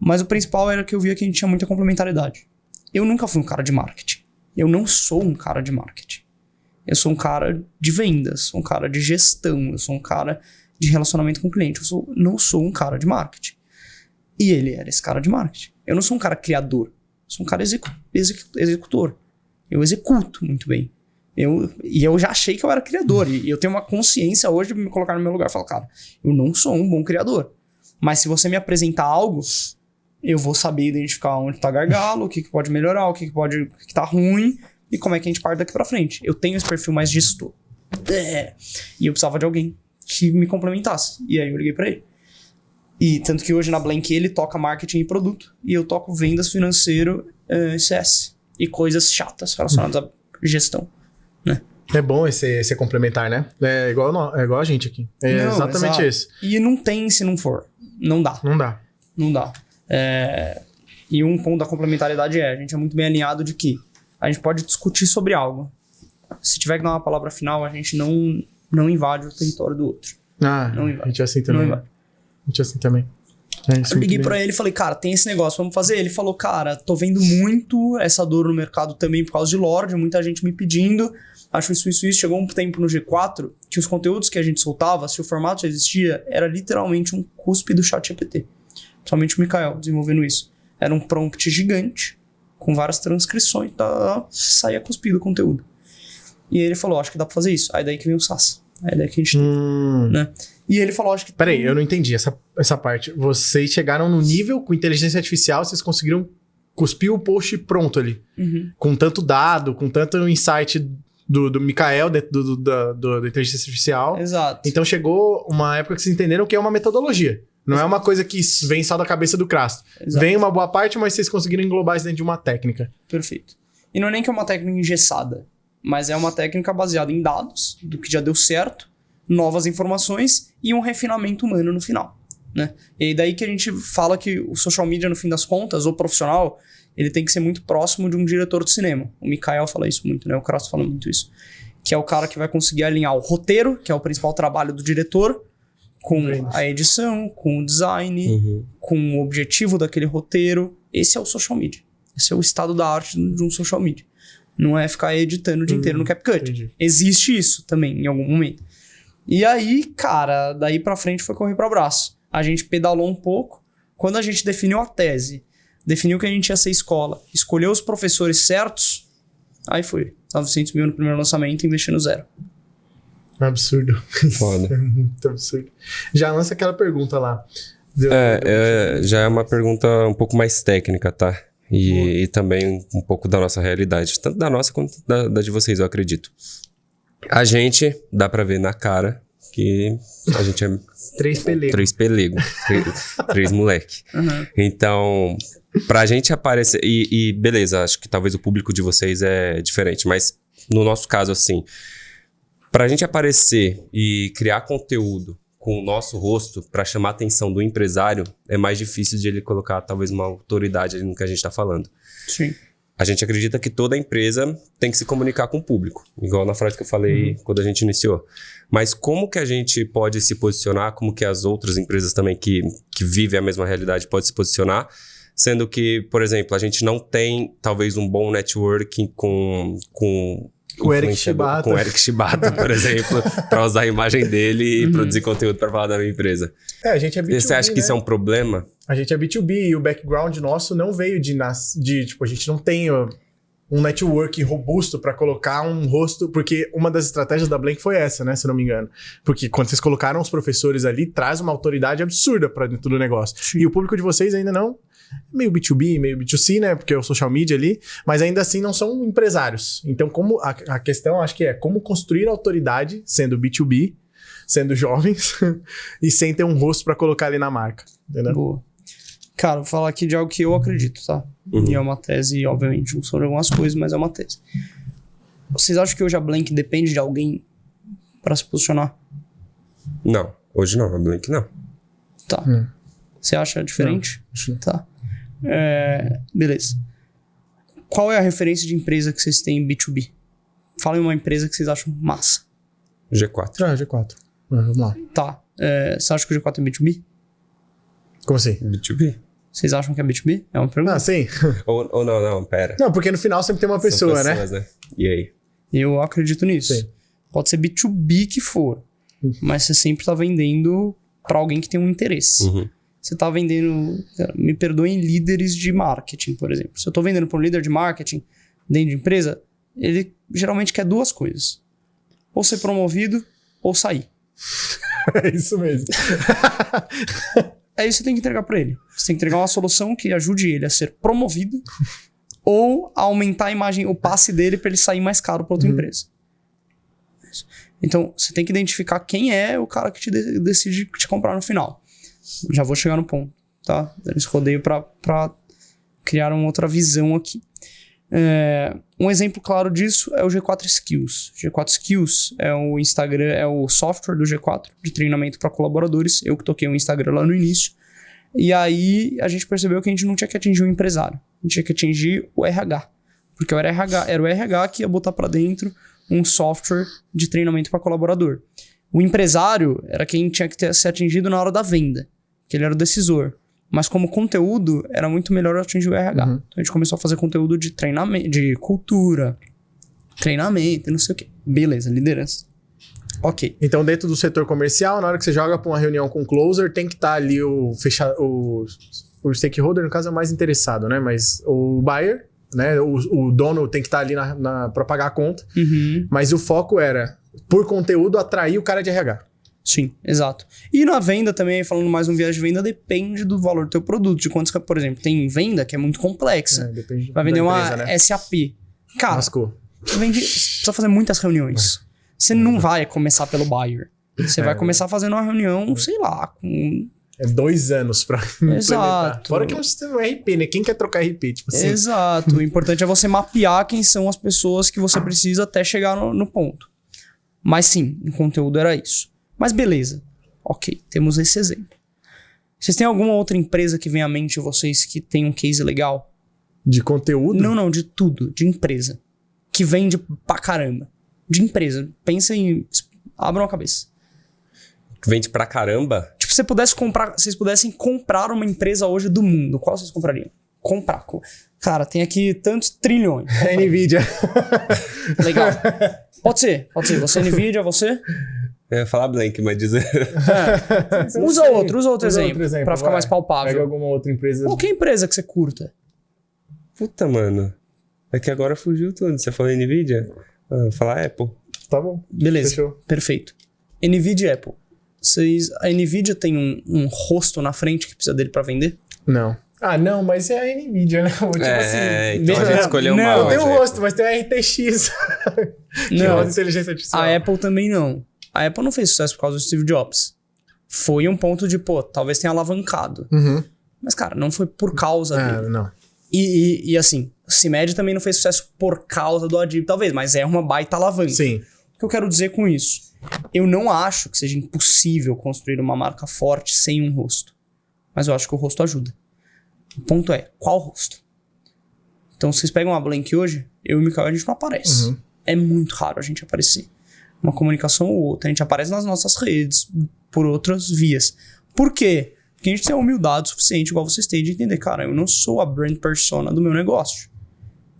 Mas o principal era que eu via que a gente tinha muita complementaridade. Eu nunca fui um cara de marketing. Eu não sou um cara de marketing. Eu sou um cara de vendas, sou um cara de gestão, eu sou um cara de relacionamento com o cliente. Não sou um cara de marketing. E ele era esse cara de marketing. Eu não sou um cara criador, eu sou um cara executor. Eu executo muito bem. E eu já achei que eu era criador. E eu tenho uma consciência hoje de me colocar no meu lugar. Eu falo, cara, eu não sou um bom criador. Mas se você me apresentar algo... eu vou saber identificar onde tá gargalo, o que pode melhorar, o que tá ruim e como é que a gente parte daqui pra frente. Eu tenho esse perfil mais gestor. E eu precisava de alguém que me complementasse. E aí eu liguei pra ele. E tanto que hoje na Blank ele toca marketing e produto e eu toco vendas, financeiro, CS e coisas chatas relacionadas à gestão, né? É bom esse complementar, né? É igual a gente aqui. É não, exatamente isso. E não tem se não for. Não dá. Não dá. E um ponto da complementariedade a gente é muito bem alinhado de que a gente pode discutir sobre algo. Se tiver que dar uma palavra final, a gente não invade o território do outro. Não invade. A gente é assim também. A gente é assim também. Eu liguei pra ele e falei, cara, tem esse negócio, vamos fazer? Ele falou, cara, tô vendo muito essa dor no mercado também por causa de Lorde, muita gente me pedindo, acho isso. Chegou um tempo no G4 que os conteúdos que a gente soltava, se o formato já existia, era literalmente um cuspe do ChatGPT. Somente o Mikael desenvolvendo isso. Era um prompt gigante, com várias transcrições, saía cuspido o conteúdo. E ele falou, acho que dá pra fazer isso. Aí daí que vem o SaaS. Aí daí que a gente tem, né? E ele falou, acho que... Peraí, eu não entendi essa parte. Vocês chegaram no nível, com inteligência artificial, vocês conseguiram cuspir o post pronto ali. Com tanto dado, com tanto insight do Mikael, da inteligência artificial. Exato. Então chegou uma época que vocês entenderam que é uma metodologia. Não é uma coisa que vem só da cabeça do Crasto. Exato. Vem uma boa parte, mas vocês conseguiram englobar isso dentro de uma técnica. Perfeito. E não é nem que é uma técnica engessada, mas é uma técnica baseada em dados, do que já deu certo, novas informações e um refinamento humano no final, né? E aí daí que a gente fala que o social media, no fim das contas, o profissional, ele tem que ser muito próximo de um diretor de cinema. O Mikael fala isso muito, né? O Crasto fala muito isso. Que é o cara que vai conseguir alinhar o roteiro, que é o principal trabalho do diretor, com a edição, com o design, com o objetivo daquele roteiro. Esse é o social media. Esse é o estado da arte de um social media. Não é ficar editando o dia inteiro no CapCut. Entendi. Existe isso também, em algum momento. E aí, cara, daí pra frente foi correr pra braço. A gente pedalou um pouco. Quando a gente definiu a tese, definiu que a gente ia ser escola, escolheu os professores certos, aí foi. 900 mil no primeiro lançamento, investindo 0. Absurdo. Foda. É muito absurdo. Já lança aquela pergunta lá. Já é uma pergunta um pouco mais técnica, tá? E também um pouco da nossa realidade. Tanto da nossa quanto da de vocês, eu acredito. A gente, dá pra ver na cara que a gente é... 3 pelegos. 3 pelegos. 3 moleque. Então, pra gente aparecer... E beleza, acho que talvez o público de vocês é diferente. Mas no nosso caso, assim... Pra gente aparecer e criar conteúdo com o nosso rosto pra chamar a atenção do empresário, é mais difícil de ele colocar talvez uma autoridade ali no que a gente tá falando. Sim. A gente acredita que toda empresa tem que se comunicar com o público, igual na frase que eu falei quando a gente iniciou. Mas como que a gente pode se posicionar, como que as outras empresas também que vivem a mesma realidade podem se posicionar, sendo que, por exemplo, a gente não tem talvez um bom networking com o Eric Shibata. Com o Eric Shibata, por exemplo, para usar a imagem dele e produzir conteúdo para falar da minha empresa. A gente é B2B, Você acha que isso é um problema? A gente é B2B e o background nosso não veio tipo, a gente não tem um network robusto para colocar um rosto, porque uma das estratégias da Blank foi essa, né, se não me engano. Porque quando vocês colocaram os professores ali, traz uma autoridade absurda para dentro do negócio. Sim. E o público de vocês ainda não... Meio B2B, meio B2C, né? Porque é o social media ali. Mas ainda assim não são empresários. Então, como a questão, acho que é como construir autoridade sendo B2B, sendo jovens e sem ter um rosto pra colocar ali na marca. Entendeu? Boa. Cara, vou falar aqui de algo que eu acredito, tá? E é uma tese, obviamente, não sobre algumas coisas, mas é uma tese. Vocês acham que hoje a Blank depende de alguém pra se posicionar? Não. Hoje não. A Blank não. Tá. Você acha diferente? Não. Tá. Beleza. Qual é a referência de empresa que vocês têm em B2B? Fala em uma empresa que vocês acham massa. G4. G4. Vamos lá. Tá. Você acha que o G4 é B2B? Como assim? B2B? Vocês acham que é B2B? É uma pergunta. Ah, sim. ou não, pera. Não, porque no final sempre tem uma pessoa, São pessoas, né? E aí? Eu acredito nisso. Sim. Pode ser B2B que for, mas você sempre tá vendendo pra alguém que tem um interesse. Você tá vendendo... Me perdoem, líderes de marketing, por exemplo. Se eu tô vendendo pra um líder de marketing dentro de empresa, ele geralmente quer 2 coisas. Ou ser promovido, ou sair. É isso mesmo. Aí você tem que entregar pra ele. Você tem que entregar uma solução que ajude ele a ser promovido ou a aumentar a imagem, o passe dele pra ele sair mais caro pra outra empresa. Então, você tem que identificar quem é o cara que decide te comprar no final. Já vou chegar no ponto, tá? Esse rodeio pra criar uma outra visão aqui. Um exemplo claro disso é o G4 Skills. G4 Skills é o Instagram, é o software do G4 de treinamento para colaboradores. Eu que toquei o Instagram lá no início. E aí a gente percebeu que a gente não tinha que atingir o empresário. A gente tinha que atingir o RH. Porque era o RH que ia botar para dentro um software de treinamento para colaborador. O empresário era quem tinha que ser atingido na hora da venda, que ele era o decisor. Mas como conteúdo, era muito melhor atingir o RH. Então a gente começou a fazer conteúdo de treinamento, de cultura, treinamento, não sei o quê. Beleza, liderança. Ok. Então, dentro do setor comercial, na hora que você joga para uma reunião com o closer, tem que estar ali o stakeholder, no caso, é o mais interessado, né? Mas o buyer, né? O dono tem que estar ali para pagar a conta. Mas o foco era, por conteúdo, atrair o cara de RH. Sim, exato. E na venda também, falando mais um viés de venda, depende do valor do teu produto. De quantos, por exemplo, tem venda que é muito complexa. Depende. Vai vender da empresa, uma né? SAP. Cara, Lascou. Você precisa fazer muitas reuniões. Você não vai começar pelo buyer. Você vai começar fazendo uma reunião, sei lá, com... 2 anos pra implementar. Exato. Fora que é um sistema RP, né? Quem quer trocar RP? Tipo assim. Exato. O importante é você mapear quem são as pessoas que você precisa até chegar no ponto. Mas sim, em conteúdo era isso. Mas beleza. Ok, temos esse exemplo. Vocês têm alguma outra empresa que vem à mente de vocês que tem um case legal? De conteúdo? Não, de tudo. De empresa. Que vende pra caramba. De empresa. Pensa em... Abram a cabeça. Vende pra caramba? Tipo, se vocês pudessem comprar uma empresa hoje do mundo, qual vocês comprariam? Comprar. Cara, tem aqui tantos trilhões. NVIDIA. Legal. Pode ser. Você é NVIDIA, você? Eu ia falar Blank, mas dizer... Usa outro exemplo. Pra ficar mais palpável. Pega alguma outra empresa. Qualquer empresa que você curta. Puta, mano. É que agora fugiu tudo. Você falou NVIDIA? Vou falar Apple. Tá bom. Beleza. Fechou. Perfeito. NVIDIA e Apple. A NVIDIA tem um rosto na frente que precisa dele pra vender? Não. Não, mas é a NVIDIA, né? Tipo assim... Então a gente escolheu mal. Não tem o rosto, mas tem a RTX. Que é inteligência artificial. A Apple também não. A Apple não fez sucesso por causa do Steve Jobs. Foi um ponto de, talvez tenha alavancado. Uhum. Mas, cara, não foi por causa dele. Não. E assim, o CIMED também não fez sucesso por causa do Adib, talvez, mas é uma baita alavanca. Sim. O que eu quero dizer com isso? Eu não acho que seja impossível construir uma marca forte sem um rosto. Mas eu acho que o rosto ajuda. O ponto é, qual rosto? Então, vocês pegam a Blank hoje, eu e o Mikael, a gente não aparece. Uhum. É muito raro a gente aparecer. Uma comunicação ou outra. A gente aparece nas nossas redes, por outras vias. Por quê? Porque a gente tem a humildade suficiente, igual vocês têm, de entender, cara, eu não sou a brand persona do meu negócio.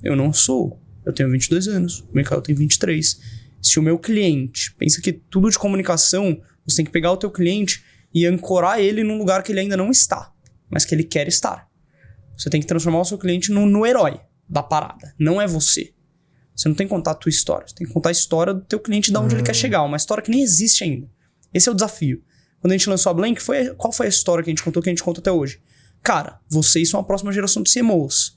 Eu não sou. Eu tenho 22 anos, o Mikael tem 23. Se o meu cliente pensa que tudo de comunicação, você tem que pegar o teu cliente e ancorar ele num lugar que ele ainda não está, mas que ele quer estar. Você tem que transformar o seu cliente no herói da parada. Não é você. Você não tem que contar a tua história. Você tem que contar a história do teu cliente, de onde ele quer chegar. Uma história que nem existe ainda. Esse é o desafio. Quando a gente lançou a Blank, qual foi a história que a gente contou, que a gente conta até hoje? Cara, vocês são a próxima geração de CMOs.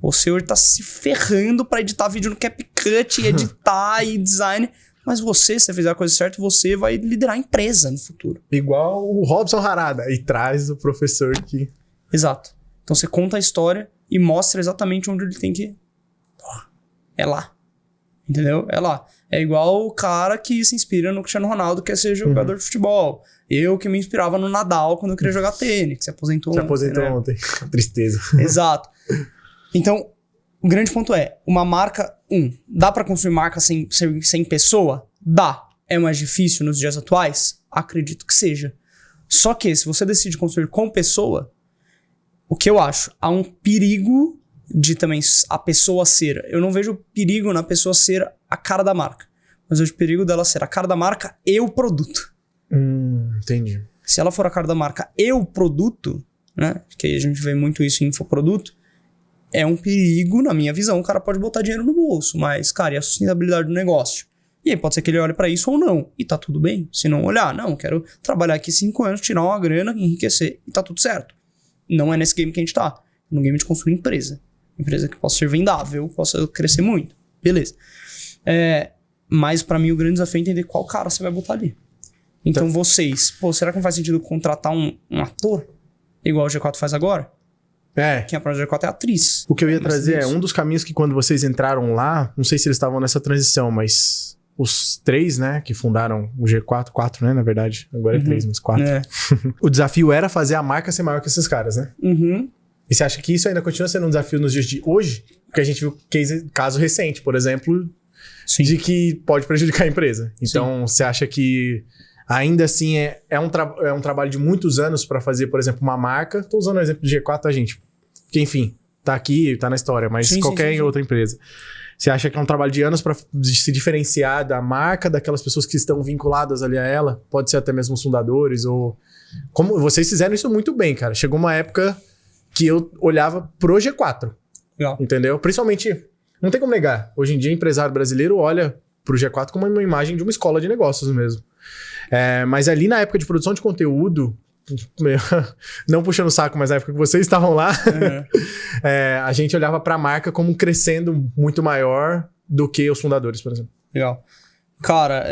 Você hoje tá se ferrando pra editar vídeo no CapCut, e editar e design. Mas você, se você fizer a coisa certa, você vai liderar a empresa no futuro. Igual o Robson Harada. E traz o professor que... Exato. Então você conta a história e mostra exatamente onde ele tem que... É lá. Entendeu? É lá. É igual o cara que se inspira no Cristiano Ronaldo, que quer ser jogador de futebol. Eu que me inspirava no Nadal quando eu queria jogar tênis, que se aposentou ontem. Se aposentou ontem. Tristeza. Exato. Então, o grande ponto é, uma marca, dá pra construir marca sem pessoa? Dá. É mais difícil nos dias atuais? Acredito que seja. Só que, se você decide construir com pessoa, o que eu acho? Há um perigo de também a pessoa ser... Eu não vejo perigo na pessoa ser a cara da marca. Mas eu vejo perigo dela ser a cara da marca e o produto. Entendi. Se ela for a cara da marca e o produto, né? Que aí a gente vê muito isso em infoproduto, é um perigo, na minha visão. O cara pode botar dinheiro no bolso, mas, cara, e a sustentabilidade do negócio? E aí pode ser que ele olhe pra isso ou não. E tá tudo bem. Se não olhar, não, quero trabalhar aqui 5 anos, tirar uma grana, enriquecer, e tá tudo certo. Não é nesse game que a gente tá. No game de construir empresa. Empresa que possa ser vendável, possa crescer muito. Beleza. Mas pra mim o grande desafio é entender qual cara você vai botar ali. Então vocês, será que não faz sentido contratar um ator? Igual o G4 faz agora? Quem é para o G4 é a atriz. O que eu ia trazer um dos caminhos que quando vocês entraram lá, não sei se eles estavam nessa transição, mas os 3, né, que fundaram o G4, 4, né, na verdade. Agora é 3, mas 4. O desafio era fazer a marca ser maior que esses caras, né? E você acha que isso ainda continua sendo um desafio nos dias de hoje? Porque a gente viu caso recente, por exemplo, de que pode prejudicar a empresa. Então, você acha que ainda assim é um trabalho de muitos anos para fazer, por exemplo, uma marca? Tô usando o exemplo do G4, tá, gente? Que, enfim, tá aqui, tá na história, mas qualquer outra empresa. Você acha que é um trabalho de anos para se diferenciar da marca, daquelas pessoas que estão vinculadas ali a ela? Pode ser até mesmo os fundadores, ou... Como vocês fizeram isso muito bem, cara. Chegou uma época que eu olhava pro G4. Legal. Entendeu? Principalmente, não tem como negar. Hoje em dia, empresário brasileiro olha pro G4 como uma imagem de uma escola de negócios mesmo. Mas ali na época de produção de conteúdo, não puxando o saco, mas na época que vocês estavam lá, a gente olhava pra marca como crescendo muito maior do que os fundadores, por exemplo. Legal. Cara,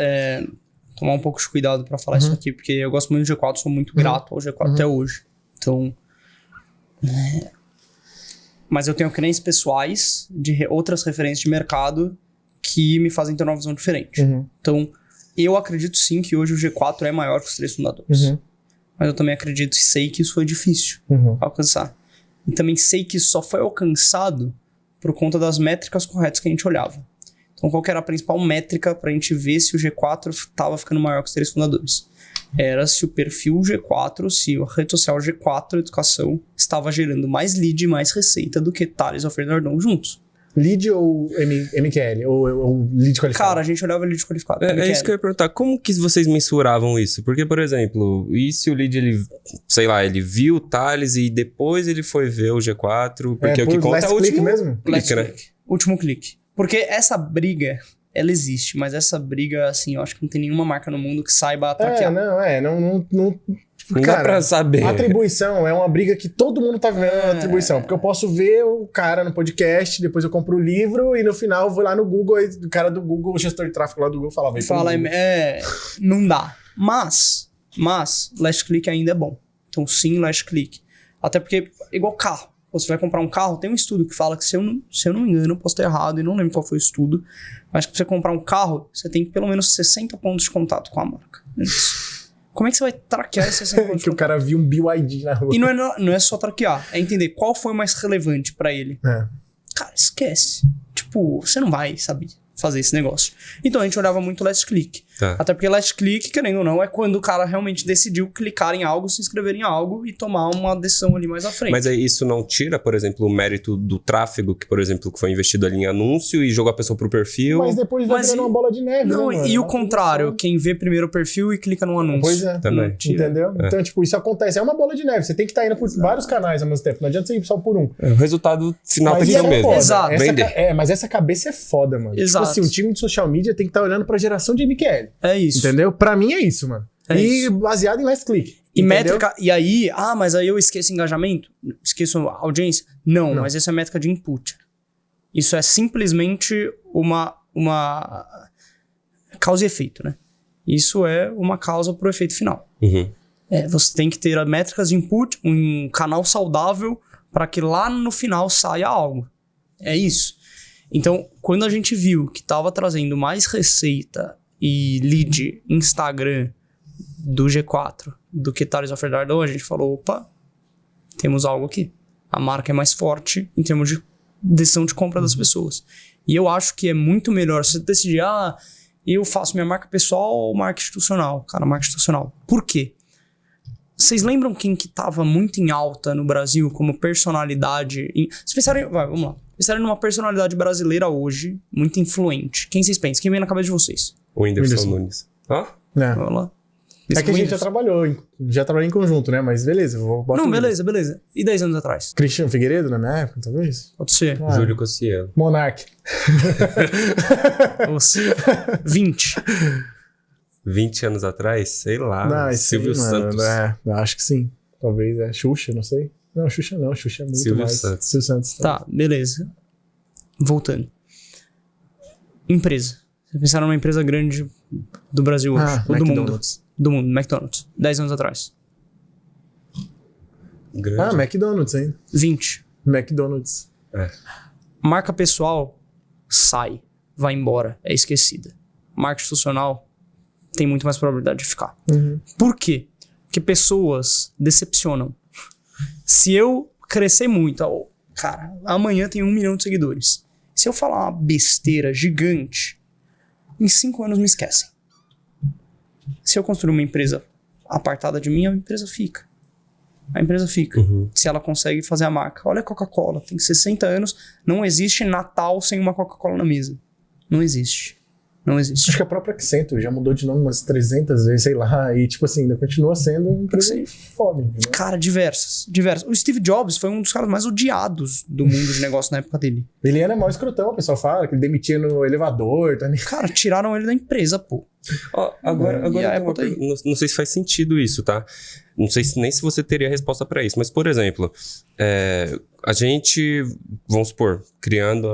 tomar um pouco de cuidado pra falar isso aqui, porque eu gosto muito do G4, sou muito grato ao G4 até hoje. Então... Mas eu tenho crenças pessoais de outras referências de mercado que me fazem ter uma visão diferente. Então, eu acredito sim que hoje o G4 é maior que os 3 fundadores. Mas eu também acredito e sei que isso foi difícil alcançar. E também sei que isso só foi alcançado por conta das métricas corretas que a gente olhava. Então, qual que era a principal métrica pra gente ver se o G4 estava ficando maior que os 3 fundadores? Era se o perfil G4, se a rede social G4 Educação estava gerando mais lead e mais receita do que Thales e Alfredo Nardon juntos. Lead ou MQL? Ou lead qualificado? Cara, a gente olhava lead qualificado. É isso que eu ia perguntar. Como que vocês mensuravam isso? Porque, por exemplo, e se o lead, ele, sei lá, ele viu o Thales e depois ele foi ver o G4? Porque o que conta é o último mesmo? clique, né? Último clique. Porque essa briga, ela existe, mas essa briga, assim, eu acho que não tem nenhuma marca no mundo que saiba traquear. Não dá pra saber. Atribuição é uma briga que todo mundo tá vendo atribuição. Porque eu posso ver o cara no podcast, depois eu compro o livro e no final eu vou lá no Google e o cara do Google, o gestor de tráfego lá do Google falava. Não dá. Mas last click ainda é bom. Então sim, last click. Até porque, igual carro. Você vai comprar um carro, tem um estudo que fala que, se eu não me engano, posso estar errado e não lembro qual foi o estudo, mas que pra você comprar um carro, você tem pelo menos 60 pontos de contato com a marca. Como é que você vai traquear esses 60 pontos? Que o cara viu um BYD na rua. E não é só traquear, é entender qual foi o mais relevante pra ele. Cara, esquece. Tipo, você não vai, sabe, fazer esse negócio. Então a gente olhava muito last click. Tá. Até porque last click, querendo ou não, é quando o cara realmente decidiu clicar em algo, se inscrever em algo e tomar uma decisão ali mais à frente. Mas aí isso não tira, por exemplo, o mérito do tráfego, que, por exemplo, que foi investido ali em anúncio e jogou a pessoa pro perfil. Mas depois vai virando uma bola de neve, não, né, mano? E o contrário, quem vê primeiro o perfil e clica no anúncio. Pois é. Também. Entendeu? Então, tipo, isso acontece. É uma bola de neve. Você tem que estar indo por vários canais ao mesmo tempo. Não adianta você ir só por um. O resultado final Mas tem que ser o mesmo. foda. Exato. Vender. Mas essa cabeça é foda, mano. Exato. Tipo assim, um time de social media tem que estar olhando pra geração de MQL. É isso. Entendeu? Pra mim é isso, mano. É baseado em last click. E entendeu? métrica, e aí, mas aí eu esqueço engajamento? Esqueço audiência? Não, mas isso é métrica de input. Isso é simplesmente uma causa e efeito, né? Isso é uma causa pro efeito final. Você tem que ter métricas de input, um canal saudável para que lá no final saia algo. É isso. Então, quando a gente viu que estava trazendo mais receita e lead Instagram do G4 do que Thales e Alfredo Nardon, a gente falou, opa, temos algo aqui. A marca é mais forte em termos de decisão de compra das pessoas. E eu acho que é muito melhor você decidir, eu faço minha marca pessoal ou marca institucional. Cara, marca institucional. Por quê? Vocês lembram quem que tava muito em alta no Brasil como personalidade? Vamos lá. Pensarem numa personalidade brasileira hoje, muito influente. Quem vocês pensam? Quem vem na cabeça de vocês? O Whindersson Nunes. Vamos lá. É que a gente já trabalhou em conjunto, né? Mas beleza, vou botar. Não, beleza. E 10 anos atrás? Cristiano Figueiredo, na minha época, talvez? Pode ser. Júlio Cossielo. Monark. 20. 20 anos atrás? Sei lá. Silvio Santos. Acho que sim. Talvez Xuxa, não sei. Não, Xuxa não. Xuxa é muito Silvio mais. Santos. Silvio Santos. Tá, beleza. Voltando. Empresa. Vocês pensaram numa empresa grande do Brasil hoje. Ou do mundo. Do mundo, McDonald's. 10 anos atrás. Grande. McDonald's, hein? 20. McDonald's. Marca pessoal sai, vai embora, é esquecida. Marca institucional tem muito mais probabilidade de ficar. Por quê? Porque pessoas decepcionam. Se eu crescer muito, cara, amanhã tem 1 milhão de seguidores. Se eu falar uma besteira gigante, em 5 anos me esquecem. Se eu construir uma empresa apartada de mim, a empresa fica. Se ela consegue fazer a marca. Olha a Coca-Cola, tem 60 anos, não existe Natal sem uma Coca-Cola na mesa. Não existe. Acho que a própria Accenture já mudou de nome umas 300 vezes, sei lá, e tipo assim, ainda continua sendo uma empresa foda, entendeu? Cara, diversas. O Steve Jobs foi um dos caras mais odiados do mundo de negócio na época dele. Ele era mal escrotão, o pessoal fala, que ele demitia no elevador, tá? Cara, tiraram ele da empresa, pô. Agora não sei se faz sentido isso, tá? Não sei nem se você teria resposta para isso, mas, por exemplo, a gente, vamos supor, criando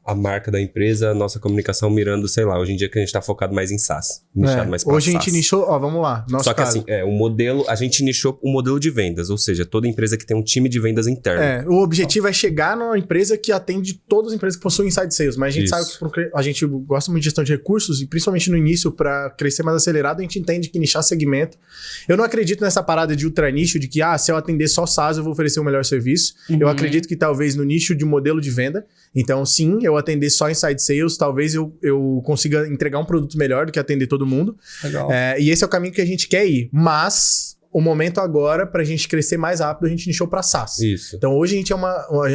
a marca da empresa, a nossa comunicação mirando, sei lá, hoje em dia que a gente tá focado mais em SaaS. Nichado mais pra Hoje a SaaS. gente nichou, vamos lá. Nosso Só que caso. assim, o modelo, a gente nichou o modelo de vendas, ou seja, toda empresa que tem um time de vendas interno. O objetivo é chegar numa empresa que atende todas as empresas que possuem inside sales, mas a gente Isso. sabe que a gente gosta muito de gestão de recursos e principalmente no início, para crescer mais acelerado, a gente entende que nichar segmento. Eu não acredito nessa parada de ultra nicho, de que se eu atender só SaaS eu vou oferecer o melhor serviço. Eu acredito que talvez no nicho de modelo de venda, então sim, eu atender só inside sales, talvez eu consiga entregar um produto melhor do que atender todo mundo. Legal. E esse é o caminho que a gente quer ir, mas o momento agora, pra gente crescer mais rápido, a gente nichou pra SaaS. Isso. Então hoje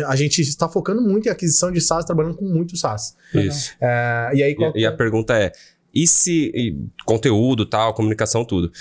a gente está focando muito em aquisição de SaaS, trabalhando com muito SaaS. Isso. E aí E a pergunta é, e se conteúdo, tal, comunicação, tudo...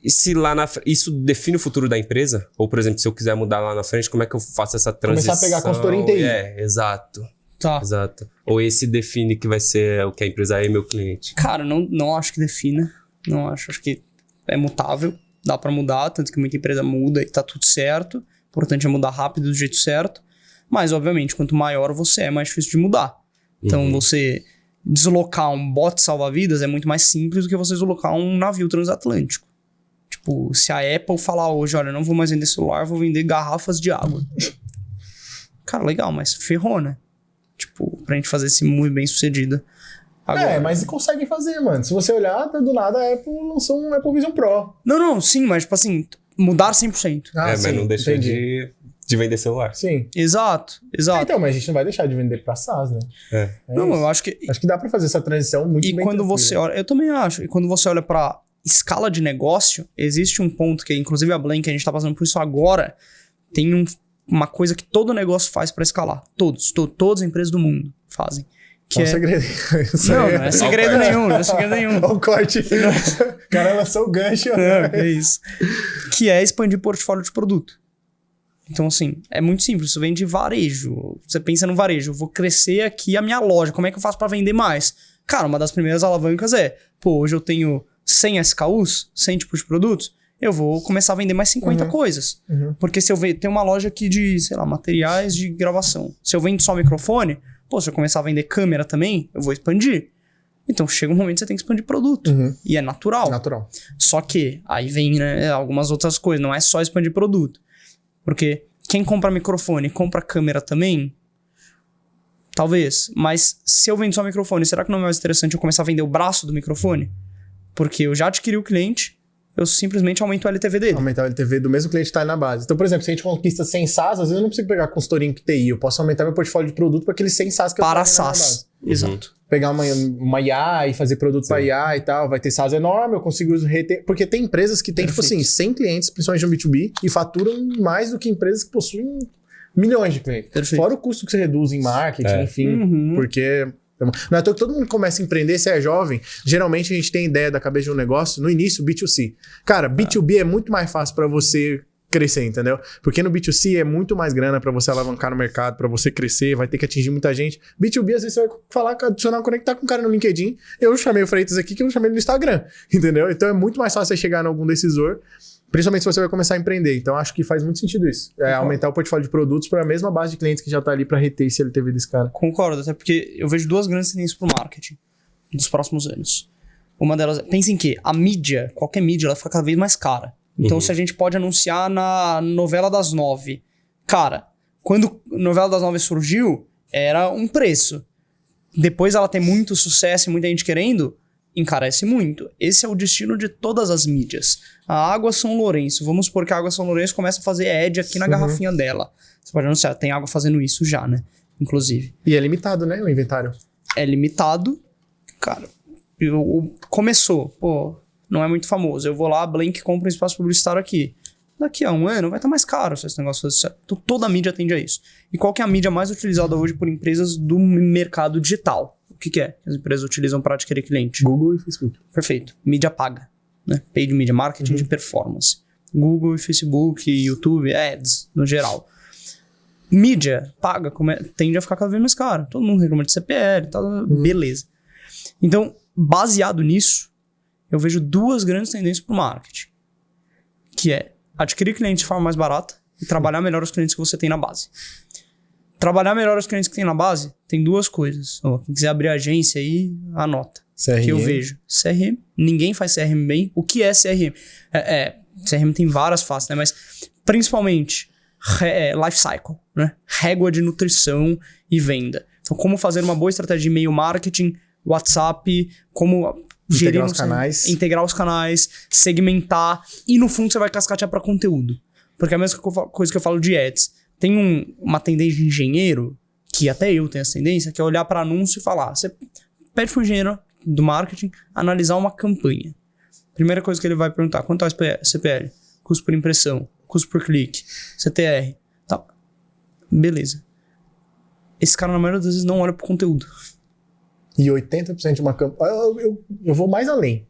E se lá isso define o futuro da empresa? Ou, por exemplo, se eu quiser mudar lá na frente, como é que eu faço essa transição? Começar a pegar consultoria em TI. Exato. Tá. Exato. Ou esse define que vai ser o que a empresa é meu cliente? Cara, não acho que defina. Não acho. Acho que é mutável. Dá pra mudar, tanto que muita empresa muda e tá tudo certo. O importante é mudar rápido do jeito certo. Mas, obviamente, quanto maior você é, mais difícil de mudar. Então, você deslocar um bote salva-vidas é muito mais simples do que você deslocar um navio transatlântico. Tipo, se a Apple falar hoje, olha, não vou mais vender celular, vou vender garrafas de água. Cara, legal, mas ferrou, né? Tipo, pra gente fazer esse move bem sucedido. Agora, mas conseguem fazer, mano. Se você olhar, do nada a Apple lançou um Apple Vision Pro. Não, sim, mas tipo assim, mudar 100%. Mas não deixa de vender celular. Sim. Exato. Então, mas a gente não vai deixar de vender pra SaaS, né? Não, isso. eu acho que... Acho que dá pra fazer essa transição muito bem. E quando tranquila. você olha... Eu também acho. E quando você olha pra escala de negócio, existe um ponto que, inclusive a Blank, a gente tá passando por isso agora, tem uma coisa que todo negócio faz pra escalar. Todas as empresas do mundo fazem. Que Não é segredo. Não é segredo nenhum, não é segredo nenhum. Olha o corte. O cara lançou o gancho. É isso. Que é expandir portfólio de produto. Então, assim, é muito simples. Você vende varejo. Você pensa no varejo. Eu vou crescer aqui a minha loja. Como é que eu faço pra vender mais? Cara, uma das primeiras alavancas hoje eu tenho 100 SKUs, 100 tipos de produtos, eu vou começar a vender mais 50 coisas. Porque se eu tenho uma loja aqui de, sei lá, materiais de gravação. Se eu vendo só microfone, se eu começar a vender câmera também, eu vou expandir. Então, chega um momento que você tem que expandir produto. E é natural. Só que, aí vem, né, algumas outras coisas. Não é só expandir produto. Porque quem compra microfone, compra câmera também? Talvez. Mas se eu vendo só microfone, será que não é mais interessante eu começar a vender o braço do microfone? Porque eu já adquiri o cliente, eu simplesmente aumento o LTV dele. Aumentar o LTV do mesmo cliente que tá aí na base. Então, por exemplo, se a gente conquista 100 SaaS, às vezes eu não preciso pegar consultoria em TI. Eu posso aumentar meu portfólio de produto para aqueles 100 SaaS que eu para tenho na base. SaaS. Exato. Pegar uma IA e fazer produto para IA e tal. Vai ter SaaS enorme, eu consigo reter. Porque tem empresas que têm, tipo assim, 100 clientes, principalmente no B2B, e faturam mais do que empresas que possuem milhões de clientes. Perfeito. Fora o custo que você reduz em marketing, enfim. Porque... Não é à toa que todo mundo começa a empreender, se é jovem, geralmente a gente tem ideia da cabeça de um negócio, no início, B2C. Cara, B2B é muito mais fácil pra você crescer, entendeu? Porque no B2C é muito mais grana pra você alavancar no mercado, pra você crescer, vai ter que atingir muita gente. B2B, às vezes você vai falar, adicionar, conectar com um cara no LinkedIn. Eu chamei o Freitas aqui, que eu chamei ele no Instagram, entendeu? Então é muito mais fácil você chegar em algum decisor, principalmente se você vai começar a empreender. Então, acho que faz muito sentido isso. Aumentar o portfólio de produtos para a mesma base de clientes que já tá ali para reter esse LTV desse cara. Concordo, até porque eu vejo duas grandes tendências pro marketing dos próximos anos. Uma delas é, pensem que a mídia, qualquer mídia, ela fica cada vez mais cara. Então, se a gente pode anunciar na novela das 9. Cara, quando a novela das 9 surgiu, era um preço. Depois ela tem muito sucesso e muita gente querendo, encarece muito. Esse é o destino de todas as mídias. A Água São Lourenço, vamos supor que a Água São Lourenço começa a fazer ad aqui na garrafinha dela. Você pode anunciar, tem água fazendo isso já, né? Inclusive. E é limitado, né, o inventário? É limitado. Cara, começou, não é muito famoso. Eu vou lá, Blank, compro um espaço publicitário aqui. Daqui a um ano vai estar mais caro se esse negócio fosse certo. Então, toda a mídia tende a isso. E qual que é a mídia mais utilizada hoje por empresas do mercado digital? O que é que as empresas utilizam para adquirir cliente? Google e Facebook. Perfeito. Mídia paga. Né? Paid media, marketing de performance. Google, Facebook, YouTube, ads, no geral. Mídia paga tende a ficar cada vez mais caro. Todo mundo reclama de CPL, tal, beleza. Então, baseado nisso, eu vejo duas grandes tendências para o marketing. Que é, adquirir clientes de forma mais barata e trabalhar melhor os clientes que você tem na base. Trabalhar melhor os clientes que tem na base tem 2 coisas. Quem quiser abrir agência aí, anota. CRM. Que eu vejo. CRM. Ninguém faz CRM bem. O que é CRM? CRM tem várias faces, né? Mas principalmente life cycle, né? Régua de nutrição e venda. Então, como fazer uma boa estratégia de e-mail marketing, WhatsApp, como gerir os canais. Integrar os canais, segmentar. E no fundo você vai cascatear para conteúdo. Porque é a mesma coisa que eu falo de ads. Tem uma tendência de engenheiro, que até eu tenho essa tendência, que é olhar para anúncio e falar. Você pede para um engenheiro do marketing analisar uma campanha. Primeira coisa que ele vai perguntar, quanto é CPL? Custo por impressão, custo por clique, CTR, tá. Beleza. Esse cara, na maioria das vezes, não olha pro conteúdo. E 80% de uma campanha... Eu vou mais além.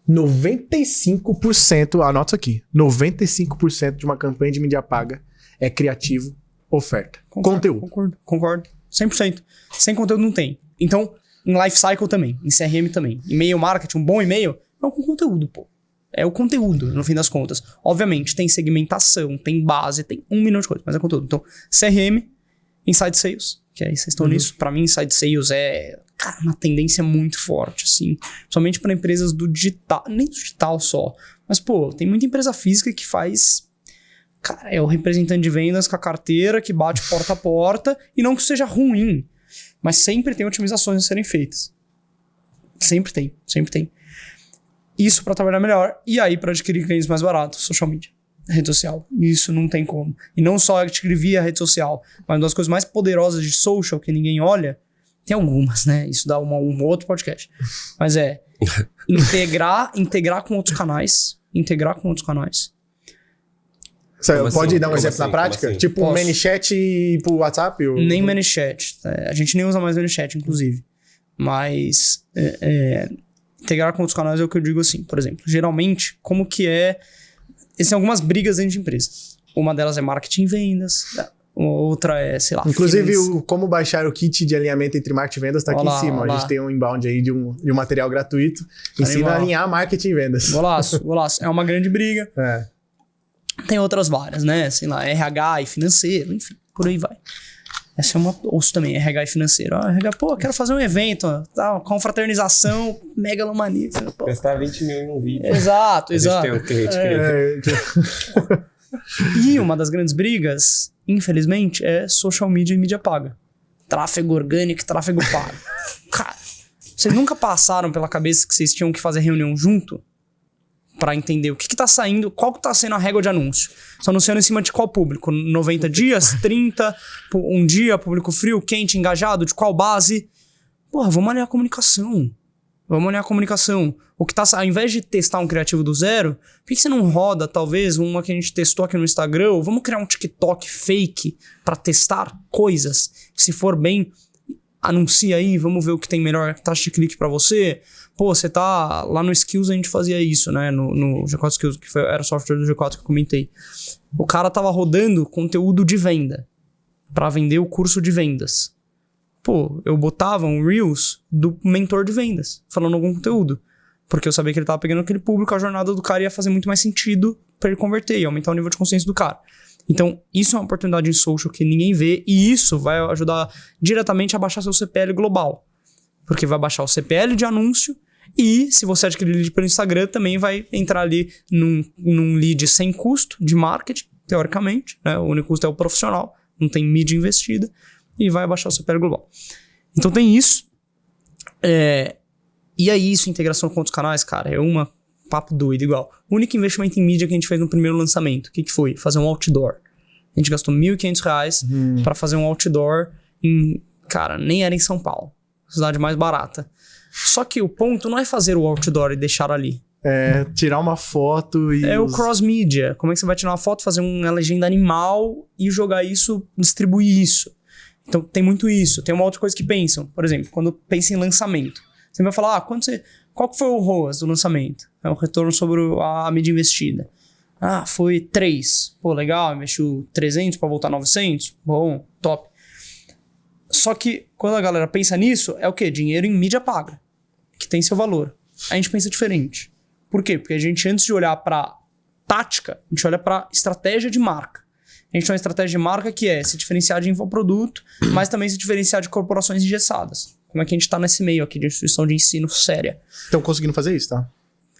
95%, anota isso aqui, 95% de uma campanha de mídia paga é criativo, oferta. Conteúdo. Concordo. 100%. Sem conteúdo não tem. Então, em life cycle também, em CRM também. E-mail marketing, um bom e-mail é com conteúdo, pô. É o conteúdo, no fim das contas. Obviamente, tem segmentação, tem base, tem 1 milhão de coisas, mas é conteúdo. Então, CRM, Inside Sales, que aí vocês estão nisso. Pra mim, Inside Sales é, cara, uma tendência muito forte, assim. Principalmente pra empresas do digital, nem do digital só. Mas, pô, tem muita empresa física que faz... Cara, é o representante de vendas com a carteira que bate porta a porta e não que seja ruim, mas sempre tem otimizações a serem feitas. Sempre tem. Isso para trabalhar melhor e aí para adquirir clientes mais baratos, social media, rede social. Isso não tem como. E não só adquirir via rede social, mas uma das coisas mais poderosas de social que ninguém olha, tem algumas, né? Isso dá um outro podcast. Mas integrar com outros canais. Pode dar um exemplo na prática? Assim? Tipo um ManyChat pro WhatsApp? Nem ManyChat. A gente nem usa mais ManyChat, inclusive. Mas integrar com outros canais é o que eu digo assim. Por exemplo, geralmente, como que é... Existem algumas brigas dentro de empresa. Uma delas é marketing e vendas. Outra é, sei lá... Inclusive, como baixar o kit de alinhamento entre marketing e vendas tá aqui em cima. A gente tem um inbound aí de um material gratuito. Ensina a alinhar marketing e vendas. Golaço. É uma grande briga. Tem outras várias, né? Sei lá, RH e financeiro, enfim, por aí vai. Essa é uma osso também, RH e financeiro. RH, pô, quero fazer um evento, tá, confraternização megalomaníaca. Gastar 20 mil em um vídeo. Exato. A gente tem um cliente E uma das grandes brigas, infelizmente, é social media e mídia paga. Tráfego orgânico e tráfego pago. Cara, vocês nunca passaram pela cabeça que vocês tinham que fazer reunião junto? Pra entender o que tá saindo, qual que tá sendo a régua de anúncio. Estão anunciando em cima de qual público? 90 dias? 30? Um dia? Público frio, quente, engajado? De qual base? Porra, vamos alinhar a comunicação. O que tá... Ao invés de testar um criativo do zero, por que você não roda, talvez, uma que a gente testou aqui no Instagram? Ou vamos criar um TikTok fake pra testar coisas? Se for bem, anuncia aí, vamos ver o que tem melhor taxa de clique pra você. Pô, você tá... Lá no Skills a gente fazia isso, né? No G4 Skills, que era o software do G4 que eu comentei. O cara tava rodando conteúdo de venda pra vender o curso de vendas. Pô, eu botava um Reels do mentor de vendas, falando algum conteúdo. Porque eu sabia que ele tava pegando aquele público, a jornada do cara ia fazer muito mais sentido pra ele converter e aumentar o nível de consciência do cara. Então, isso é uma oportunidade em social que ninguém vê e isso vai ajudar diretamente a baixar seu CPL global. Porque vai baixar o CPL de anúncio e se você adquirir lead pelo Instagram, também vai entrar ali num lead sem custo de marketing, teoricamente, né? O único custo é o profissional, não tem mídia investida e vai baixar o CPL global. Então tem isso. E aí isso, integração com outros canais, cara, é uma papo doido igual. O único investimento em mídia que a gente fez no primeiro lançamento, o que foi? Fazer um outdoor. A gente gastou R$1.500 pra fazer um outdoor cara, nem era em São Paulo. Cidade mais barata. Só que o ponto não é fazer o outdoor e deixar ali. É tirar uma foto e... o cross-media. Como é que você vai tirar uma foto, fazer uma legenda animal e jogar isso, distribuir isso? Então tem muito isso. Tem uma outra coisa que pensam. Por exemplo, quando pensa em lançamento. Você vai falar, qual que foi o ROAS do lançamento? É o retorno sobre a mídia investida. Foi 3. Pô, legal, investiu 300 para voltar 900? Bom, top. Só que quando a galera pensa nisso, é o quê? Dinheiro em mídia paga, que tem seu valor. A gente pensa diferente. Por quê? Porque a gente, antes de olhar para tática, a gente olha para estratégia de marca. A gente tem uma estratégia de marca que é se diferenciar de infoproduto, mas também se diferenciar de corporações engessadas. Como é que a gente tá nesse meio aqui de instituição de ensino séria? Estão conseguindo fazer isso, tá?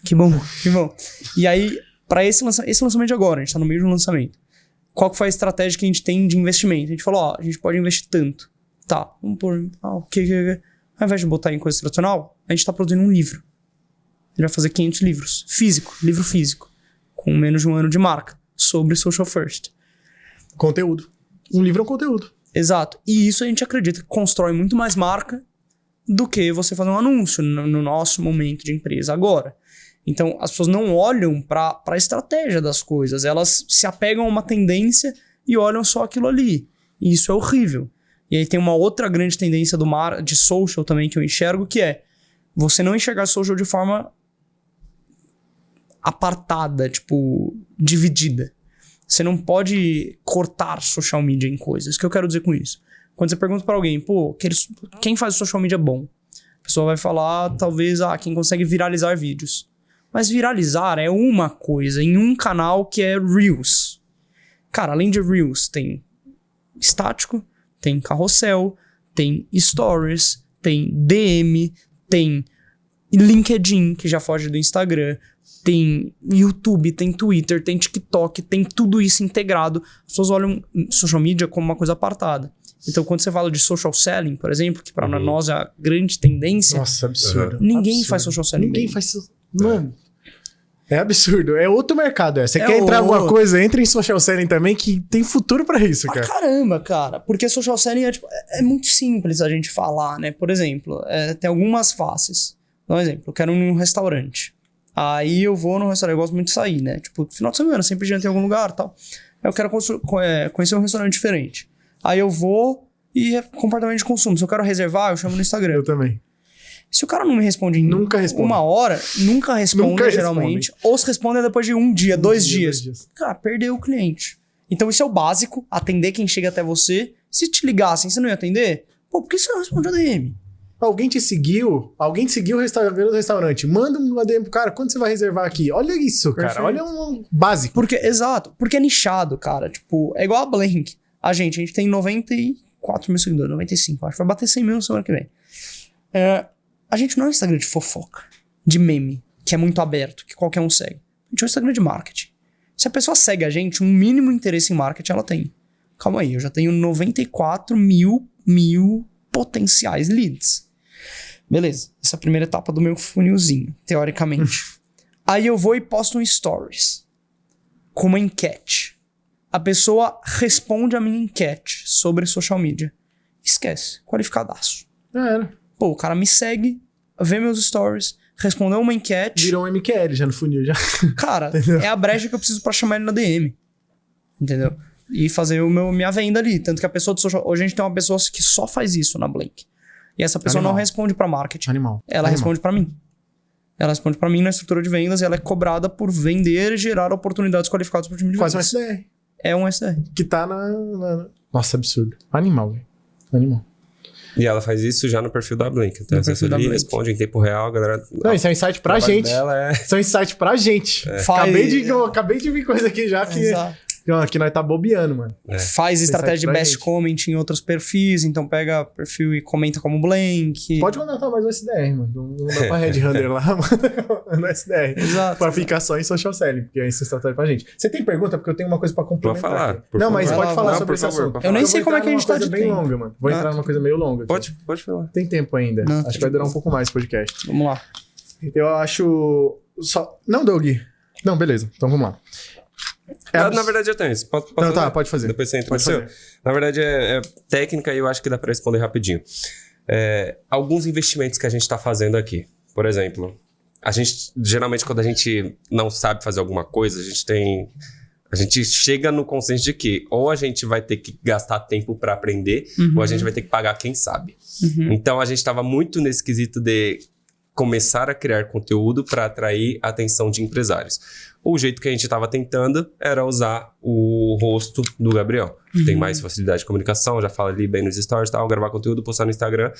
Que bom, que bom. E aí, para esse lançamento de agora, a gente tá no meio de um lançamento. Qual que foi a estratégia que a gente tem de investimento? A gente falou, ó, a gente pode investir tanto. Tá, vamos pôr... o que? Ao invés de botar em coisa tradicional, a gente tá produzindo um livro. Ele vai fazer 500 livros. Livro físico. Com menos de um ano de marca. Sobre Social First. Conteúdo. Um livro é um conteúdo. Exato. E isso a gente acredita que constrói muito mais marca do que você fazer um anúncio no nosso momento de empresa agora. Então, as pessoas não olham para a estratégia das coisas. Elas se apegam a uma tendência e olham só aquilo ali. E isso é horrível. E aí tem uma outra grande tendência de social também que eu enxergo, que é você não enxergar social de forma apartada, tipo, dividida. Você não pode cortar social media em coisas. O que eu quero dizer com isso? Quando você pergunta pra alguém, pô, quem faz social media bom? A pessoa vai falar, talvez, quem consegue viralizar vídeos. Mas viralizar é uma coisa em um canal que é Reels. Cara, além de Reels, tem estático, tem carrossel, tem stories, tem DM, tem LinkedIn, que já foge do Instagram, tem YouTube, tem Twitter, tem TikTok, tem tudo isso integrado. As pessoas olham social media como uma coisa apartada. Então, quando você fala de social selling, por exemplo, que para nós é a grande tendência... Nossa, absurdo. Ninguém faz social selling. Ninguém faz... Mano, é absurdo. É outro mercado. Você quer entrar em alguma coisa, entra em social selling também, que tem futuro pra isso, cara. Caramba, cara. Porque social selling é muito simples a gente falar, né? Por exemplo, tem algumas faces. Dá um exemplo. Eu quero ir num restaurante. Aí eu vou num restaurante. Eu gosto muito de sair, né? Tipo, final de semana, sempre jantei em algum lugar e tal. Aí eu quero conhecer um restaurante diferente. Aí eu vou e é comportamento de consumo. Se eu quero reservar, eu chamo no Instagram. Eu também. Se o cara não me responde em uma hora, nunca responde geralmente. Ou se responde depois de um dia, dois dias. Cara, perdeu o cliente. Então isso é o básico, atender quem chega até você. Se te ligassem, você não ia atender? Pô, por que você não responde a DM? Alguém te seguiu o restaurante. Manda um ADM pro cara, quando você vai reservar aqui? Olha isso, cara. Perfeito. Olha um básico. Exato. Porque é nichado, cara. Tipo, é igual a Blank. A gente tem 94 mil seguidores, 95, acho. Vai bater 100 mil na semana que vem. A gente não é um Instagram de fofoca, de meme, que é muito aberto, que qualquer um segue. A gente é um Instagram de marketing. Se a pessoa segue a gente, um mínimo interesse em marketing ela tem. Calma aí, eu já tenho 94 mil potenciais leads. Beleza, essa é a primeira etapa do meu funilzinho, teoricamente. Aí eu vou e posto um stories com uma enquete. A pessoa responde a minha enquete sobre social media. Esquece, qualificadaço. Já era. Pô, o cara me segue, vê meus stories, respondeu uma enquete. Virou um MQL já no funil, já. Cara, é a brecha que eu preciso pra chamar ele na DM. Entendeu? E fazer minha venda ali. Tanto que a pessoa do social... Hoje a gente tem uma pessoa que só faz isso na Blink. E essa pessoa não responde pra marketing. Ela responde pra mim. Ela responde pra mim na estrutura de vendas e ela é cobrada por vender e gerar oportunidades qualificadas pro time de vendas. Faz um SDR. É um SDR. Que tá na... Nossa, absurdo. Animal, velho. Animal. E ela faz isso já no perfil da Blink. Então você ali responde em tempo real, galera. Não, isso é um insight pra gente. Isso é um insight pra gente. Acabei de vir coisa aqui já que... Exato. Que nós tá bobeando, mano. Faz estratégia de best comment em outros perfis, então pega perfil e comenta como blank. Pode contratar mais um SDR, mano. Não dá pra Red Hunter lá, mano. No SDR. Exato. Pra ficar só em social selling, porque é isso estratégia pra gente. Você tem pergunta? Porque eu tenho uma coisa pra complementar. Pode falar. Não, mas pode falar sobre esse assunto. Eu nem sei como é que a gente tá de tempo. Bem longa, mano. Vou entrar numa coisa meio longa. Pode falar. Tem tempo ainda. Acho que vai durar um pouco mais o podcast. Vamos lá. Eu acho... Não, Doug. Não, beleza. Então vamos lá. Na verdade eu tenho isso. Pode fazer. Depois você entra no seu. Na verdade é técnica e eu acho que dá pra responder rapidinho. Alguns investimentos que a gente tá fazendo aqui. Por exemplo, geralmente quando a gente não sabe fazer alguma coisa, a gente chega no consenso de que ou a gente vai ter que gastar tempo pra aprender, ou a gente vai ter que pagar quem sabe. Então a gente tava muito nesse quesito de começar a criar conteúdo para atrair a atenção de empresários. O jeito que a gente estava tentando era usar o rosto do Gabriel. Tem mais facilidade de comunicação, já fala ali bem nos stories, tal, gravar conteúdo, postar no Instagram.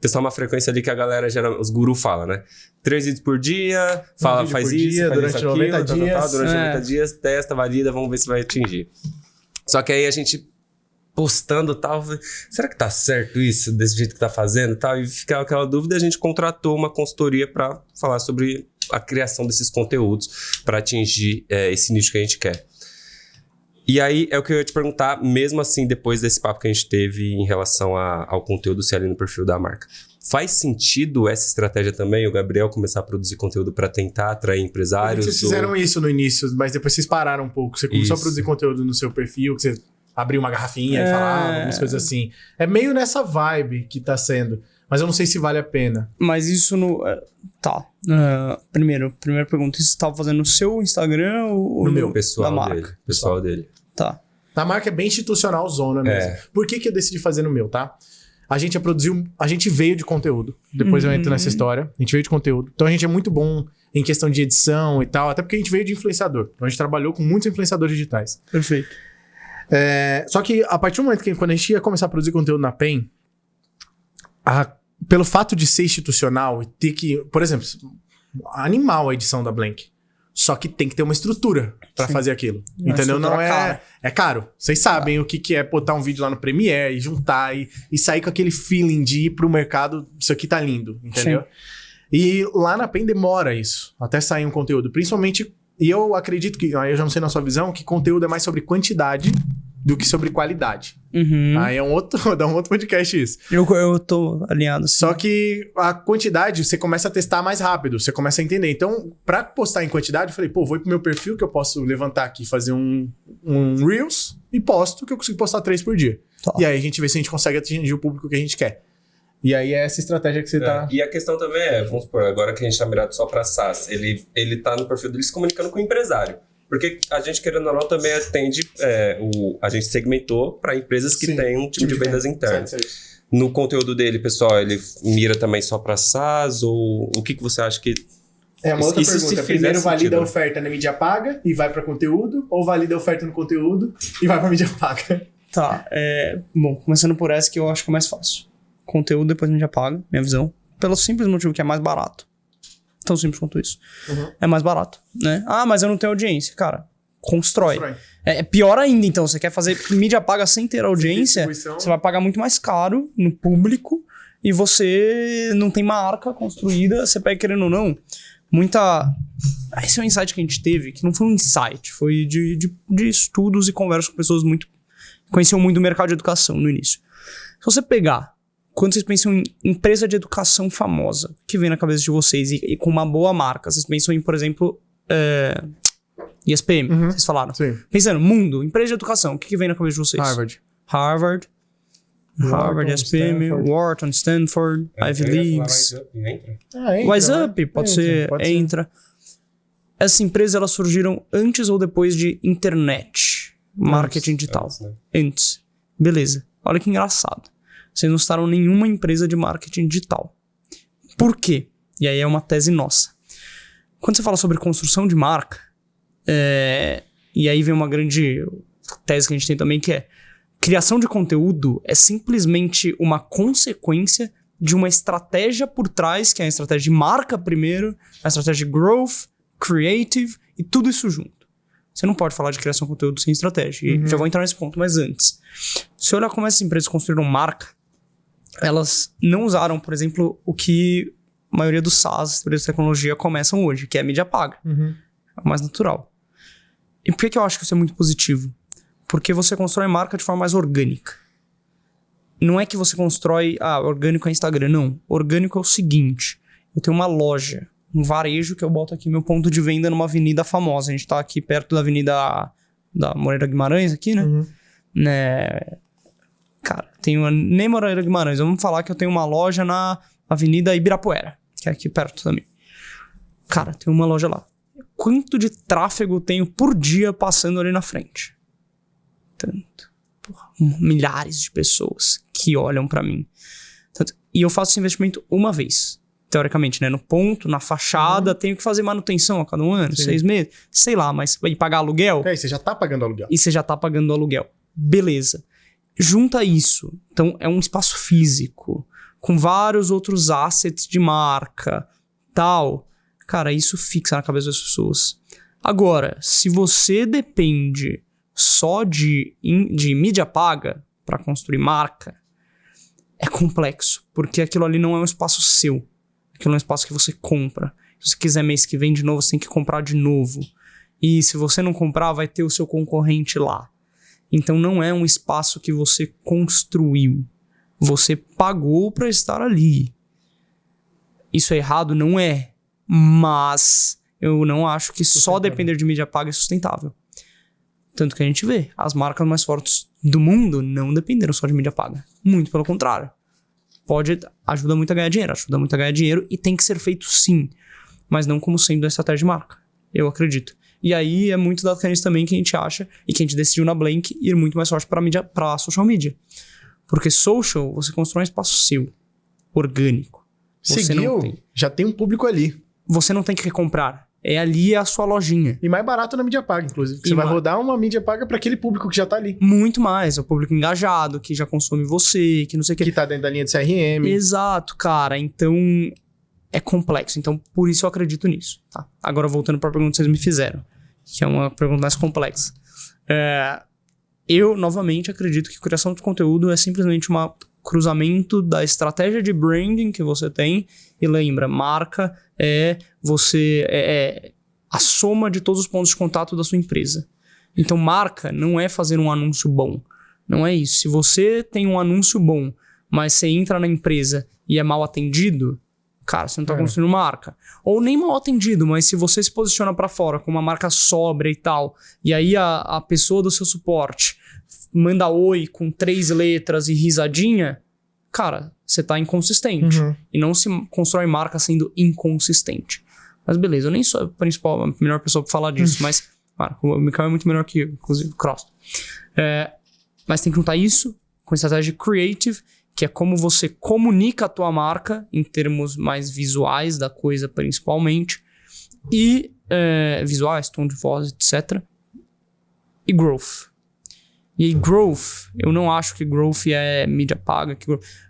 testar uma frequência ali que a galera, os gurus falam, né? 3 vídeos por dia, faz isso, dia, faz durante isso, 90 aquilo, dias. durante 90 dias, testa, valida, vamos ver se vai atingir. Só que aí a gente postando e tal, será que tá certo isso, desse jeito que tá fazendo e tal? E ficava aquela dúvida, a gente contratou uma consultoria para falar sobre a criação desses conteúdos para atingir esse nicho que a gente quer. E aí é o que eu ia te perguntar, mesmo assim, depois desse papo que a gente teve em relação ao conteúdo ser ali no perfil da marca. Faz sentido essa estratégia também, o Gabriel começar a produzir conteúdo para tentar atrair empresários? Vocês fizeram isso no início, mas depois vocês pararam um pouco. Você começou a produzir conteúdo no seu perfil, que você abriu uma garrafinha e falava, algumas coisas assim. É meio nessa vibe que tá sendo. Mas eu não sei se vale a pena. Mas isso no... Tá. Primeira pergunta. Isso você tava fazendo no seu Instagram ou no meu pessoal da marca? Dele. Pessoal dele. Tá. A marca é bem institucional zona mesmo. Por que eu decidi fazer no meu, tá? A gente veio de conteúdo. Depois eu entro nessa história. A gente veio de conteúdo. Então a gente é muito bom em questão de edição e tal. Até porque a gente veio de influenciador. Então a gente trabalhou com muitos influenciadores digitais. Perfeito. Só que a partir do momento que quando a gente ia começar a produzir conteúdo na PEN, pelo fato de ser institucional e ter que... Por exemplo, animal a edição da Blank. Só que tem que ter uma estrutura pra fazer aquilo. Entendeu? Não é... Cara. É caro. Vocês sabem o que é botar um vídeo lá no Premiere e juntar e sair com aquele feeling de ir pro mercado, isso aqui tá lindo. Entendeu? Sim. E lá na PEN demora isso. Até sair um conteúdo. Principalmente... E eu acredito que... Aí eu já não sei na sua visão, que conteúdo é mais sobre quantidade do que sobre qualidade. Aí dá um outro podcast isso. Eu tô alinhado. Sim. Só que a quantidade, você começa a testar mais rápido, você começa a entender. Então, pra postar em quantidade, eu falei, vou ir pro meu perfil, que eu posso levantar aqui, fazer um Reels, e posto, que eu consigo postar 3 por dia. Tá. E aí a gente vê se a gente consegue atingir o público que a gente quer. E aí é essa estratégia que você tá... E a questão também vamos supor, agora que a gente tá mirado só pra SaaS, ele tá no perfil dele se comunicando com o empresário. Porque a gente, querendo ou não, também atende... a gente segmentou para empresas que têm um time de vendas interno. No conteúdo dele, pessoal, ele mira também só para SaaS? Ou o que você acha que... É uma outra pergunta. Primeiro valida a oferta na mídia paga e vai para conteúdo? Ou valida a oferta no conteúdo e vai para mídia paga? Tá. Bom, começando por essa que eu acho que é mais fácil. Conteúdo, depois mídia paga, minha visão. Pelo simples motivo que é mais barato. Tão simples quanto isso. É mais barato, né? Mas eu não tenho audiência. Cara, constrói. É pior ainda, então. Você quer fazer mídia paga sem ter audiência, você vai pagar muito mais caro no público e você não tem marca construída, você pega querendo ou não. Esse é um insight que a gente teve, que não foi um insight, foi de estudos e conversas com pessoas que conheciam muito o mercado de educação no início. Se você pegar, quando vocês pensam em empresa de educação famosa, que vem na cabeça de vocês e com uma boa marca, vocês pensam em, por exemplo, ESPM, vocês falaram. Sim. Pensando, mundo, empresa de educação, o que vem na cabeça de vocês? Harvard, ESPM, Wharton, Stanford, Ivy Leagues. Wise Up, pode ser. Essas empresas, elas surgiram antes ou depois de internet, marketing digital. Antes. Beleza. Olha que engraçado. Vocês não citaram nenhuma empresa de marketing digital. Por quê? E aí é uma tese nossa. Quando você fala sobre construção de marca, e aí vem uma grande tese que a gente tem também, que é criação de conteúdo é simplesmente uma consequência de uma estratégia por trás, que é a estratégia de marca primeiro, a estratégia de growth, creative e tudo isso junto. Você não pode falar de criação de conteúdo sem estratégia. E já vou entrar nesse ponto, mas antes. Se olhar como essas empresas construíram marca, elas não usaram, por exemplo, o que a maioria dos SaaS, empresas de tecnologia, começam hoje, que é a mídia paga. É o mais natural. E por que eu acho que isso é muito positivo? Porque você constrói marca de forma mais orgânica. Não é que você constrói... orgânico é Instagram. Não. Orgânico é o seguinte. Eu tenho uma loja, um varejo, que eu boto aqui meu ponto de venda numa avenida famosa. A gente tá aqui perto da avenida da Moreira Guimarães, aqui, né? Cara, tenho nem Moreira Guimarães. Vamos falar que eu tenho uma loja na Avenida Ibirapuera, que é aqui perto também. Cara, tem uma loja lá. Quanto de tráfego eu tenho por dia passando ali na frente? Tanto. Milhares de pessoas que olham pra mim. E eu faço esse investimento uma vez. Teoricamente, né? No ponto, na fachada, tenho que fazer manutenção a cada um ano, 6 meses. Sei lá, mas vai pagar aluguel? E você já tá pagando aluguel. E você já tá pagando aluguel. Beleza. Junta isso. Então, é um espaço físico, com vários outros assets de marca, tal. Cara, isso fixa na cabeça das pessoas. Agora, se você depende só de mídia paga para construir marca, é complexo, porque aquilo ali não é um espaço seu. Aquilo é um espaço que você compra. Se você quiser mês que vem de novo, você tem que comprar de novo. E se você não comprar, vai ter o seu concorrente lá. Então não é um espaço que você construiu. Você pagou para estar ali. Isso é errado? Não é. Mas eu não acho que só depender de mídia paga é sustentável. Tanto que a gente vê, as marcas mais fortes do mundo não dependeram só de mídia paga. Muito pelo contrário. Ajuda muito a ganhar dinheiro, e tem que ser feito sim. Mas não como sendo a estratégia de marca. Eu acredito. E aí é muito da Canis também que a gente acha, e que a gente decidiu na Blank ir muito mais forte para social media. Porque social, você constrói um espaço seu, orgânico. Seguiu, já tem um público ali. Você não tem que recomprar. É ali a sua lojinha. E mais barato na mídia paga, inclusive. Você vai rodar uma mídia paga para aquele público que já tá ali. Muito mais. É o público engajado, que já consome você, que não sei o quê. Que tá dentro da linha de CRM. Exato, cara. Então, é complexo. Então, por isso eu acredito nisso. Tá? Agora, voltando para a pergunta que vocês me fizeram, que é uma pergunta mais complexa. Eu, novamente, acredito que criação de conteúdo é simplesmente um cruzamento da estratégia de branding que você tem. E lembra, marca é a soma de todos os pontos de contato da sua empresa. Então, marca não é fazer um anúncio bom. Não é isso. Se você tem um anúncio bom, mas você entra na empresa e é mal atendido, cara, você não tá construindo marca. Ou nem mal atendido, mas se você se posiciona pra fora com uma marca sóbria e tal, e aí a pessoa do seu suporte manda oi com 3 letras e risadinha, cara, você tá inconsistente. E não se constrói marca sendo inconsistente. Mas beleza, eu nem sou a melhor pessoa pra falar disso, mas cara, o Mikael é muito melhor que eu, inclusive o Cross. Mas tem que juntar isso com a estratégia creative, que é como você comunica a tua marca em termos mais visuais da coisa, principalmente. E visuais, tom de voz, etc. E growth. E aí, growth, eu não acho que growth é mídia paga. Que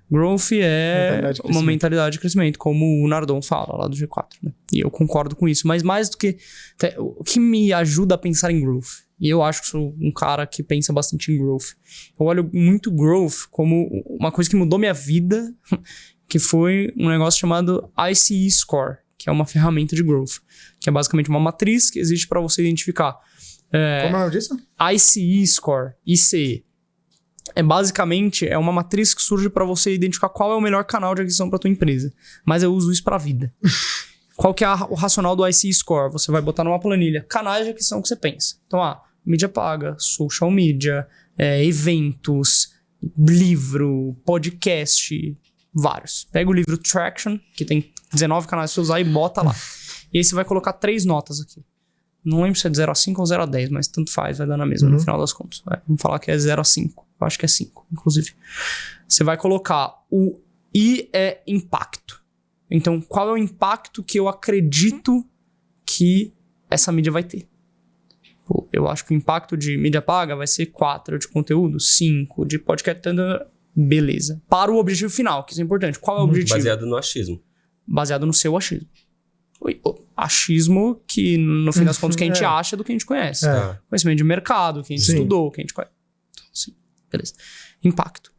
growth é uma mentalidade de crescimento, como o Nardon fala lá do G4. Né? E eu concordo com isso. Mas mais do que... O que me ajuda a pensar em growth? E eu acho que sou um cara que pensa bastante em growth. Eu olho muito growth como uma coisa que mudou minha vida, que foi um negócio chamado ICE Score, que é uma ferramenta de growth, que é basicamente uma matriz que existe para você identificar. Como é o nome disso? ICE Score, ICE. Basicamente uma matriz que surge para você identificar qual é o melhor canal de aquisição para tua empresa. Mas eu uso isso para a vida. Qual que é o racional do ICE Score? Você vai botar numa planilha canais de aquisição que você pensa. Então, mídia paga, social media, eventos, livro, podcast, vários. Pega o livro Traction, que tem 19 canais pra você usar, e bota lá. E aí você vai colocar 3 notas aqui. Não lembro se é de 0 a 5 ou 0 a 10, mas tanto faz, vai dar na mesma no final das contas. Vamos falar que é 0 a 5. Eu acho que é 5, inclusive. Você vai colocar o I é impacto. Então, qual é o impacto que eu acredito que essa mídia vai ter? Pô, eu acho que o impacto de mídia paga vai ser 4 de conteúdo, 5 de podcast, beleza. Para o objetivo final, que isso é importante. Qual é o objetivo? Baseado no achismo. Baseado no seu achismo. Achismo que, no fim das contas, que a gente acha do que a gente conhece. Conhecimento de mercado, que a gente estudou, que a gente conhece. Então, sim, beleza. Impacto.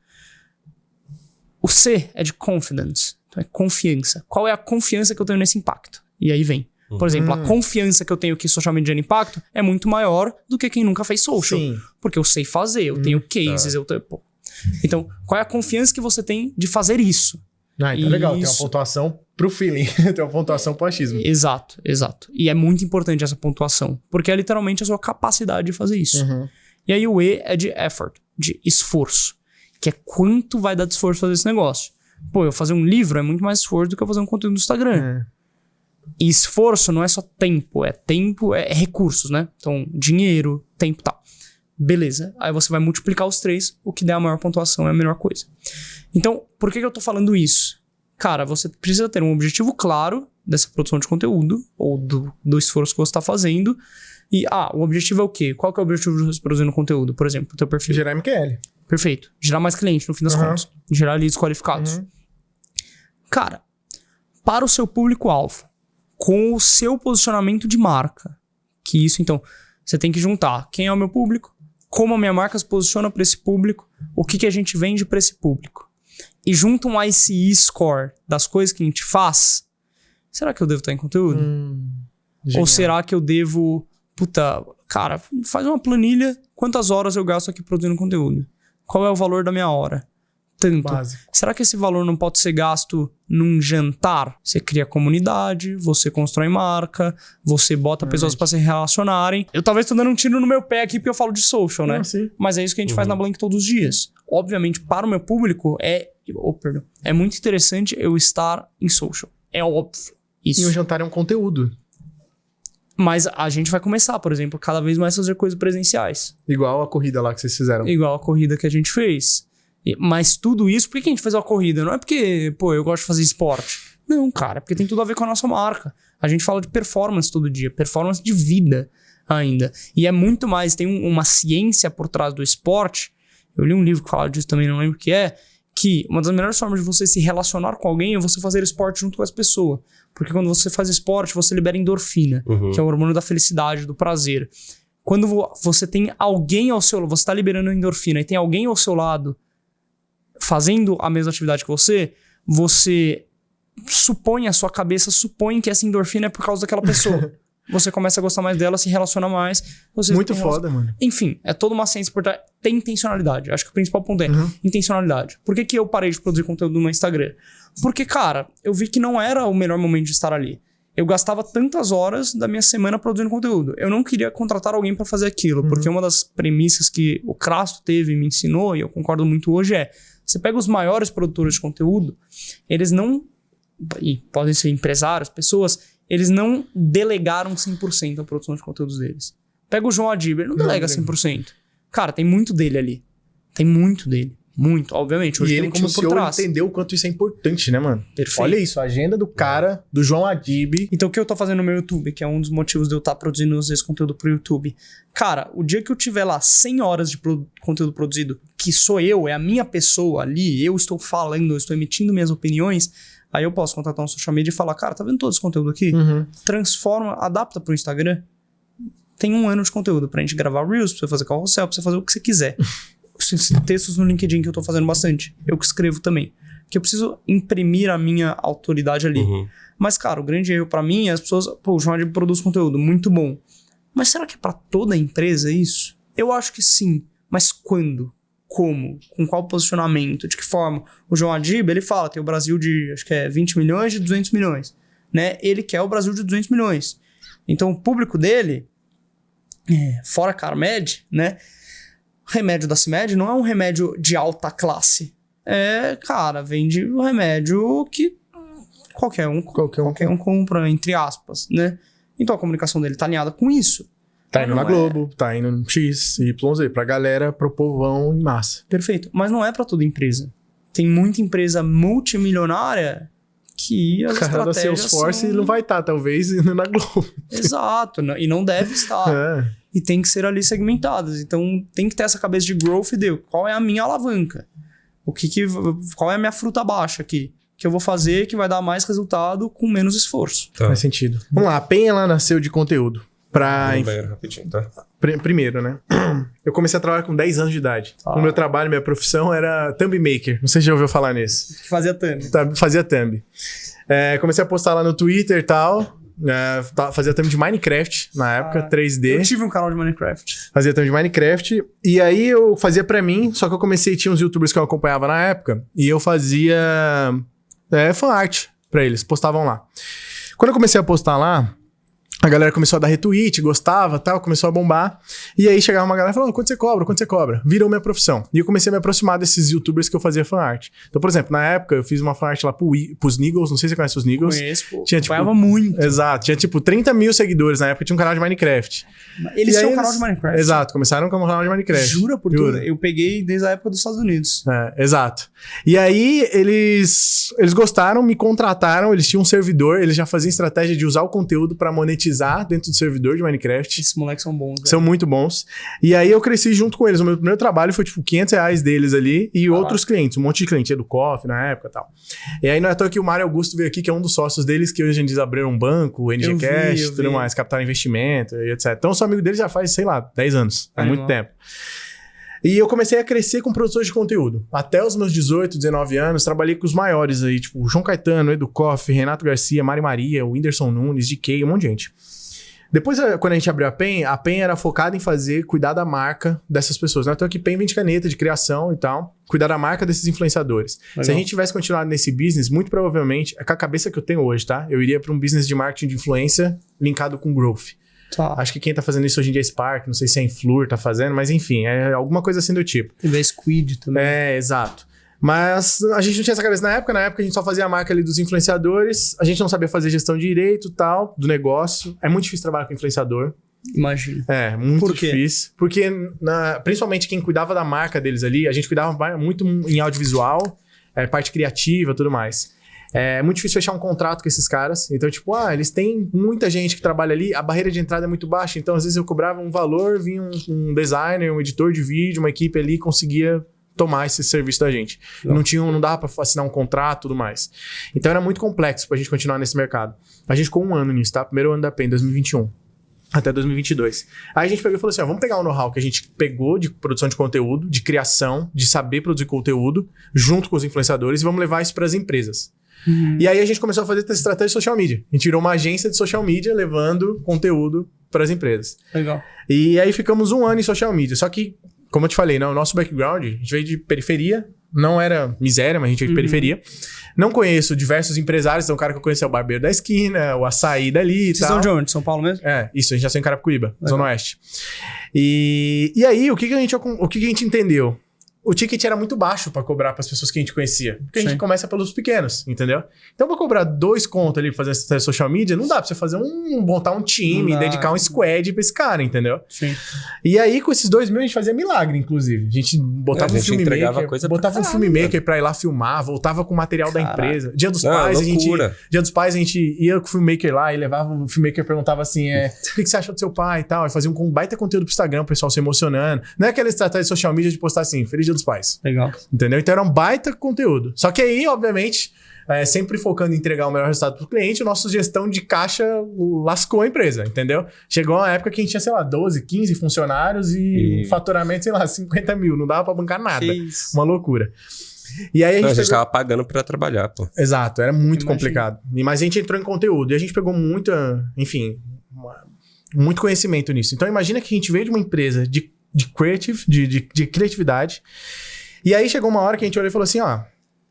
O C é de confidence. Então, é confiança. Qual é a confiança que eu tenho nesse impacto? E aí vem. Por exemplo, a confiança que eu tenho que social media gera impacto é muito maior do que quem nunca fez social. Sim. Porque eu sei fazer, eu tenho cases, eu tenho... Pô. Então, qual é a confiança que você tem de fazer isso? Então legal, tem uma pontuação pro feeling, tem uma pontuação pro achismo. Exato. E é muito importante essa pontuação, porque é literalmente a sua capacidade de fazer isso. E aí o E é de effort, de esforço, que é quanto vai dar de esforço fazer esse negócio. Pô, eu fazer um livro é muito mais esforço do que eu fazer um conteúdo no Instagram. E esforço não é só tempo, é recursos, né? Então, dinheiro, tempo e tal. Beleza. Aí você vai multiplicar os 3, o que der a maior pontuação é a melhor coisa. Então, por que eu tô falando isso? Cara, você precisa ter um objetivo claro dessa produção de conteúdo, ou do esforço que você tá fazendo. E, o objetivo é o quê? Qual que é o objetivo de você produzindo conteúdo, por exemplo, o teu perfil? Gerar MQL. Perfeito. Gerar mais cliente, no fim das contas. Gerar leads qualificados. Cara, para o seu público-alvo, com o seu posicionamento de marca, que isso, então, você tem que juntar quem é o meu público, como a minha marca se posiciona para esse público, o que a gente vende para esse público. E junta um ICE score das coisas que a gente faz, será que eu devo estar em conteúdo? Ou será que eu devo... Puta, cara, faz uma planilha, quantas horas eu gasto aqui produzindo conteúdo? Qual é o valor da minha hora? Tanto. Básico. Será que esse valor não pode ser gasto num jantar? Você cria comunidade, você constrói marca, você bota pessoas para se relacionarem. Eu talvez tô dando um tiro no meu pé aqui porque eu falo de social, né? Sim. Mas é isso que a gente faz na Blank todos os dias. Obviamente, para o meu público, é muito interessante eu estar em social. É óbvio. Isso. E o jantar é um conteúdo. Mas a gente vai começar, por exemplo, cada vez mais fazer coisas presenciais. Igual a corrida lá que vocês fizeram. Igual a corrida que a gente fez. Mas tudo isso, por que a gente fez uma corrida? Não é porque, eu gosto de fazer esporte. Não, cara, porque tem tudo a ver com a nossa marca. A gente fala de performance todo dia, performance de vida ainda. E é muito mais, tem uma ciência por trás do esporte. Eu li um livro que fala disso também, não lembro o que é, que uma das melhores formas de você se relacionar com alguém é você fazer esporte junto com as pessoas. Porque quando você faz esporte, você libera endorfina, que é o hormônio da felicidade, do prazer. Quando você tem alguém ao seu lado, você está liberando endorfina e tem alguém ao seu lado fazendo a mesma atividade que você supõe, a sua cabeça supõe que essa endorfina é por causa daquela pessoa. Você começa a gostar mais dela, se relaciona mais. Muito foda, mano. Enfim, é toda uma ciência por trás. Tem intencionalidade. Acho que o principal ponto é intencionalidade. Por que eu parei de produzir conteúdo no Instagram? Porque, cara, eu vi que não era o melhor momento de estar ali. Eu gastava tantas horas da minha semana produzindo conteúdo. Eu não queria contratar alguém pra fazer aquilo, porque uma das premissas que o Crasto teve e me ensinou, e eu concordo muito hoje, é: você pega os maiores produtores de conteúdo, eles não... E podem ser empresários, pessoas... Eles não delegaram 100% a produção de conteúdos deles. Pega o João Adib, ele não delega 100%. Cara, tem muito dele ali. Tem muito dele. Muito, obviamente. Hoje e tem ele, como CEO, entendeu o quanto isso é importante, né, mano? Perfeito. Olha isso, a agenda do cara, do João Adib. Então, o que eu tô fazendo no meu YouTube, que é um dos motivos de eu estar produzindo esse conteúdo pro YouTube. Cara, o dia que eu tiver lá 100 horas de conteúdo produzido, que sou eu, é a minha pessoa ali, eu estou falando, eu estou emitindo minhas opiniões... Aí eu posso contratar um social media e falar: cara, tá vendo todo esse conteúdo aqui? Transforma, adapta pro Instagram. Tem 1 ano de conteúdo pra gente gravar Reels, pra você fazer carrossel, pra você fazer o que você quiser. Os textos no LinkedIn que eu tô fazendo bastante. Eu que escrevo também. Porque eu preciso imprimir a minha autoridade ali. Mas, cara, o grande erro pra mim é as pessoas... Pô, o João Adib produz conteúdo, muito bom. Mas será que é pra toda a empresa isso? Eu acho que sim. Mas quando? Como? Com qual posicionamento? De que forma? O João Adib, ele fala, tem o Brasil de, acho que é 20 milhões de 200 milhões. Né? Ele quer o Brasil de 200 milhões. Então, o público dele, fora Carmed, né? O remédio da CIMED não é um remédio de alta classe. Vende um remédio que qualquer um compra, entre aspas, né? Então, a comunicação dele tá alinhada com isso. Tá indo na Globo, tá indo no X, Y, pra galera, pro povão em massa. Perfeito. Mas não é pra toda empresa. Tem muita empresa multimilionária que as cara da Salesforce não vai estar, talvez, indo na Globo. Exato. E não deve estar. E tem que ser ali segmentadas. Então, tem que ter essa cabeça de growth e de qual é a minha alavanca? Qual é a minha fruta baixa aqui? Que eu vou fazer que vai dar mais resultado com menos esforço. Tá. Faz sentido. Vamos lá. A Penha, ela nasceu de conteúdo. Rapidinho, tá? Primeiro, né? Eu comecei a trabalhar com 10 anos de idade. O meu trabalho, minha profissão era thumb maker. Não sei se já ouviu falar nisso. Fazia thumb. Fazia thumb. Comecei a postar lá no Twitter e tal. Fazia thumb de Minecraft na época, 3D. Eu tive um canal de Minecraft. Fazia thumb de Minecraft. E aí eu fazia pra mim, só que eu comecei, tinha uns youtubers que eu acompanhava na época, e eu fazia fan art pra eles, postavam lá. Quando eu comecei a postar lá, a galera começou a dar retweet, gostava, tal, começou a bombar. E aí chegava uma galera e falava: quanto você cobra? Quanto você cobra? Virou minha profissão. E eu comecei a me aproximar desses youtubers que eu fazia fanart. Então, por exemplo, na época eu fiz uma fanart lá pros Niggles, não sei se você conhece os Niggles. Conheço, pô. Tinha, muito. Exato. Tinha, 30 mil seguidores na época, tinha um canal de Minecraft. Eles tinham um canal de Minecraft? Exato, começaram com um canal de Minecraft. Jura por tudo? Eu peguei desde a época dos Estados Unidos. Exato. E aí eles gostaram, me contrataram, eles tinham um servidor, eles já faziam estratégia de usar o conteúdo pra monetizar monetizar dentro do servidor de Minecraft. Esses moleques são bons, velho. São muito bons. E aí eu cresci junto com eles. O meu primeiro trabalho foi tipo R$500 deles ali e outros clientes, um monte de cliente, EduCoff na época e tal. E aí não é à toa que o Mário Augusto veio aqui, que é um dos sócios deles, que hoje em dia abriram um banco, o NGCast, tudo mais, Capital Investimento e etc. Então eu sou amigo deles já faz, sei lá, 10 anos. Há muito tempo. E eu comecei a crescer com produtores de conteúdo. Até os meus 18, 19 anos, trabalhei com os maiores aí, tipo o João Caetano, EduCoff, Renato Garcia, Mari Maria, o Whindersson Nunes, DK, um monte de gente. Depois, quando a gente abriu a PEN era focada em cuidar da marca dessas pessoas. Não é tão que PEN vende caneta de criação e tal, cuidar da marca desses influenciadores. Legal. Se a gente tivesse continuado nesse business, muito provavelmente, com a cabeça que eu tenho hoje, tá? Eu iria para um business de marketing de influência linkado com growth. Tá. Acho que quem tá fazendo isso hoje em dia é Spark, não sei se é Influr tá fazendo, mas enfim, é alguma coisa assim do tipo. Teve a Squid também. É, exato. Mas a gente não tinha essa cabeça na época a gente só fazia a marca ali dos influenciadores, a gente não sabia fazer gestão de direito e tal, do negócio. É muito difícil trabalhar com influenciador. Imagino. É, muito difícil. Porque, principalmente quem cuidava da marca deles ali, a gente cuidava muito em audiovisual, parte criativa e tudo mais. É muito difícil fechar um contrato com esses caras. Então, tipo, eles têm muita gente que trabalha ali, a barreira de entrada é muito baixa. Então, às vezes eu cobrava um valor, vinha um designer, um editor de vídeo, uma equipe ali conseguia tomar esse serviço da gente. Não dava pra assinar um contrato e tudo mais. Então, era muito complexo pra gente continuar nesse mercado. A gente ficou um ano nisso, tá? Primeiro ano da PEN, 2021. Até 2022. Aí a gente pegou e falou assim, vamos pegar o know-how que a gente pegou de produção de conteúdo, de criação, de saber produzir conteúdo, junto com os influenciadores, e vamos levar isso pras empresas. E aí a gente começou a fazer essa estratégia de social media. A gente virou uma agência de social media levando conteúdo para as empresas. Legal. E aí ficamos um ano em social media. Só que, como eu te falei, o nosso background, a gente veio de periferia. Não era miséria, mas a gente veio de periferia. Não conheço diversos empresários. Então o cara que eu conheci é o barbeiro da esquina, o açaí dali e tal. Vocês são de onde? São Paulo mesmo? É, isso. A gente já saiu em Carapicuíba, Zona Oeste. E aí, o que a gente entendeu? O ticket era muito baixo pra cobrar pras pessoas que a gente conhecia. Porque a gente começa pelos pequenos, entendeu? Então, pra cobrar 2 contos ali pra fazer essa social media, não dá pra você fazer montar um time, dedicar um squad pra esse cara, entendeu? Sim. E aí, com esses 2 mil, a gente fazia milagre, inclusive. A gente botava um filmmaker, pra ir lá filmar, voltava com o material da empresa. Dia dos Pais, a gente ia com o filmmaker lá e levava o filmmaker, perguntava assim, o que você achou do seu pai e tal. E fazia um baita conteúdo pro Instagram, o pessoal se emocionando. Não é aquela estratégia de social media de postar assim, Feliz Dia dos Pais. Legal. Entendeu? Então era um baita conteúdo. Só que aí, obviamente, sempre focando em entregar o melhor resultado pro cliente, a nossa gestão de caixa lascou a empresa, entendeu? Chegou uma época que a gente tinha, sei lá, 12, 15 funcionários e faturamento, sei lá, 50 mil. Não dava pra bancar nada. Uma loucura. E aí a gente tava pagando pra trabalhar, pô. Exato, era muito complicado. Mas a gente entrou em conteúdo e a gente pegou muito conhecimento nisso. Então imagina que a gente veio de uma empresa de criatividade. E aí chegou uma hora que a gente olhou e falou assim,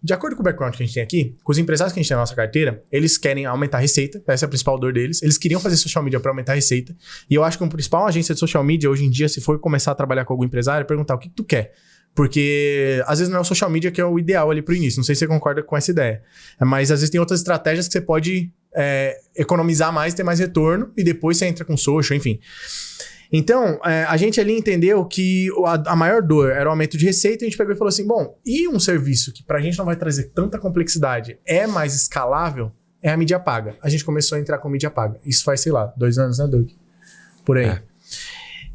de acordo com o background que a gente tem aqui, com os empresários que a gente tem na nossa carteira, eles querem aumentar a receita, essa é a principal dor deles, eles queriam fazer social media para aumentar a receita, e eu acho que a principal agência de social media hoje em dia, se for começar a trabalhar com algum empresário, perguntar o que tu quer. Porque às vezes não é o social media que é o ideal ali pro início, não sei se você concorda com essa ideia, mas às vezes tem outras estratégias que você pode economizar mais, ter mais retorno, e depois você entra com social, enfim. Então, a gente ali entendeu que a maior dor era o aumento de receita, e a gente pegou e falou assim, bom, e um serviço que pra gente não vai trazer tanta complexidade, é mais escalável, é a mídia paga. A gente começou a entrar com mídia paga. Isso faz, sei lá, 2 anos, né, Doug? Por aí.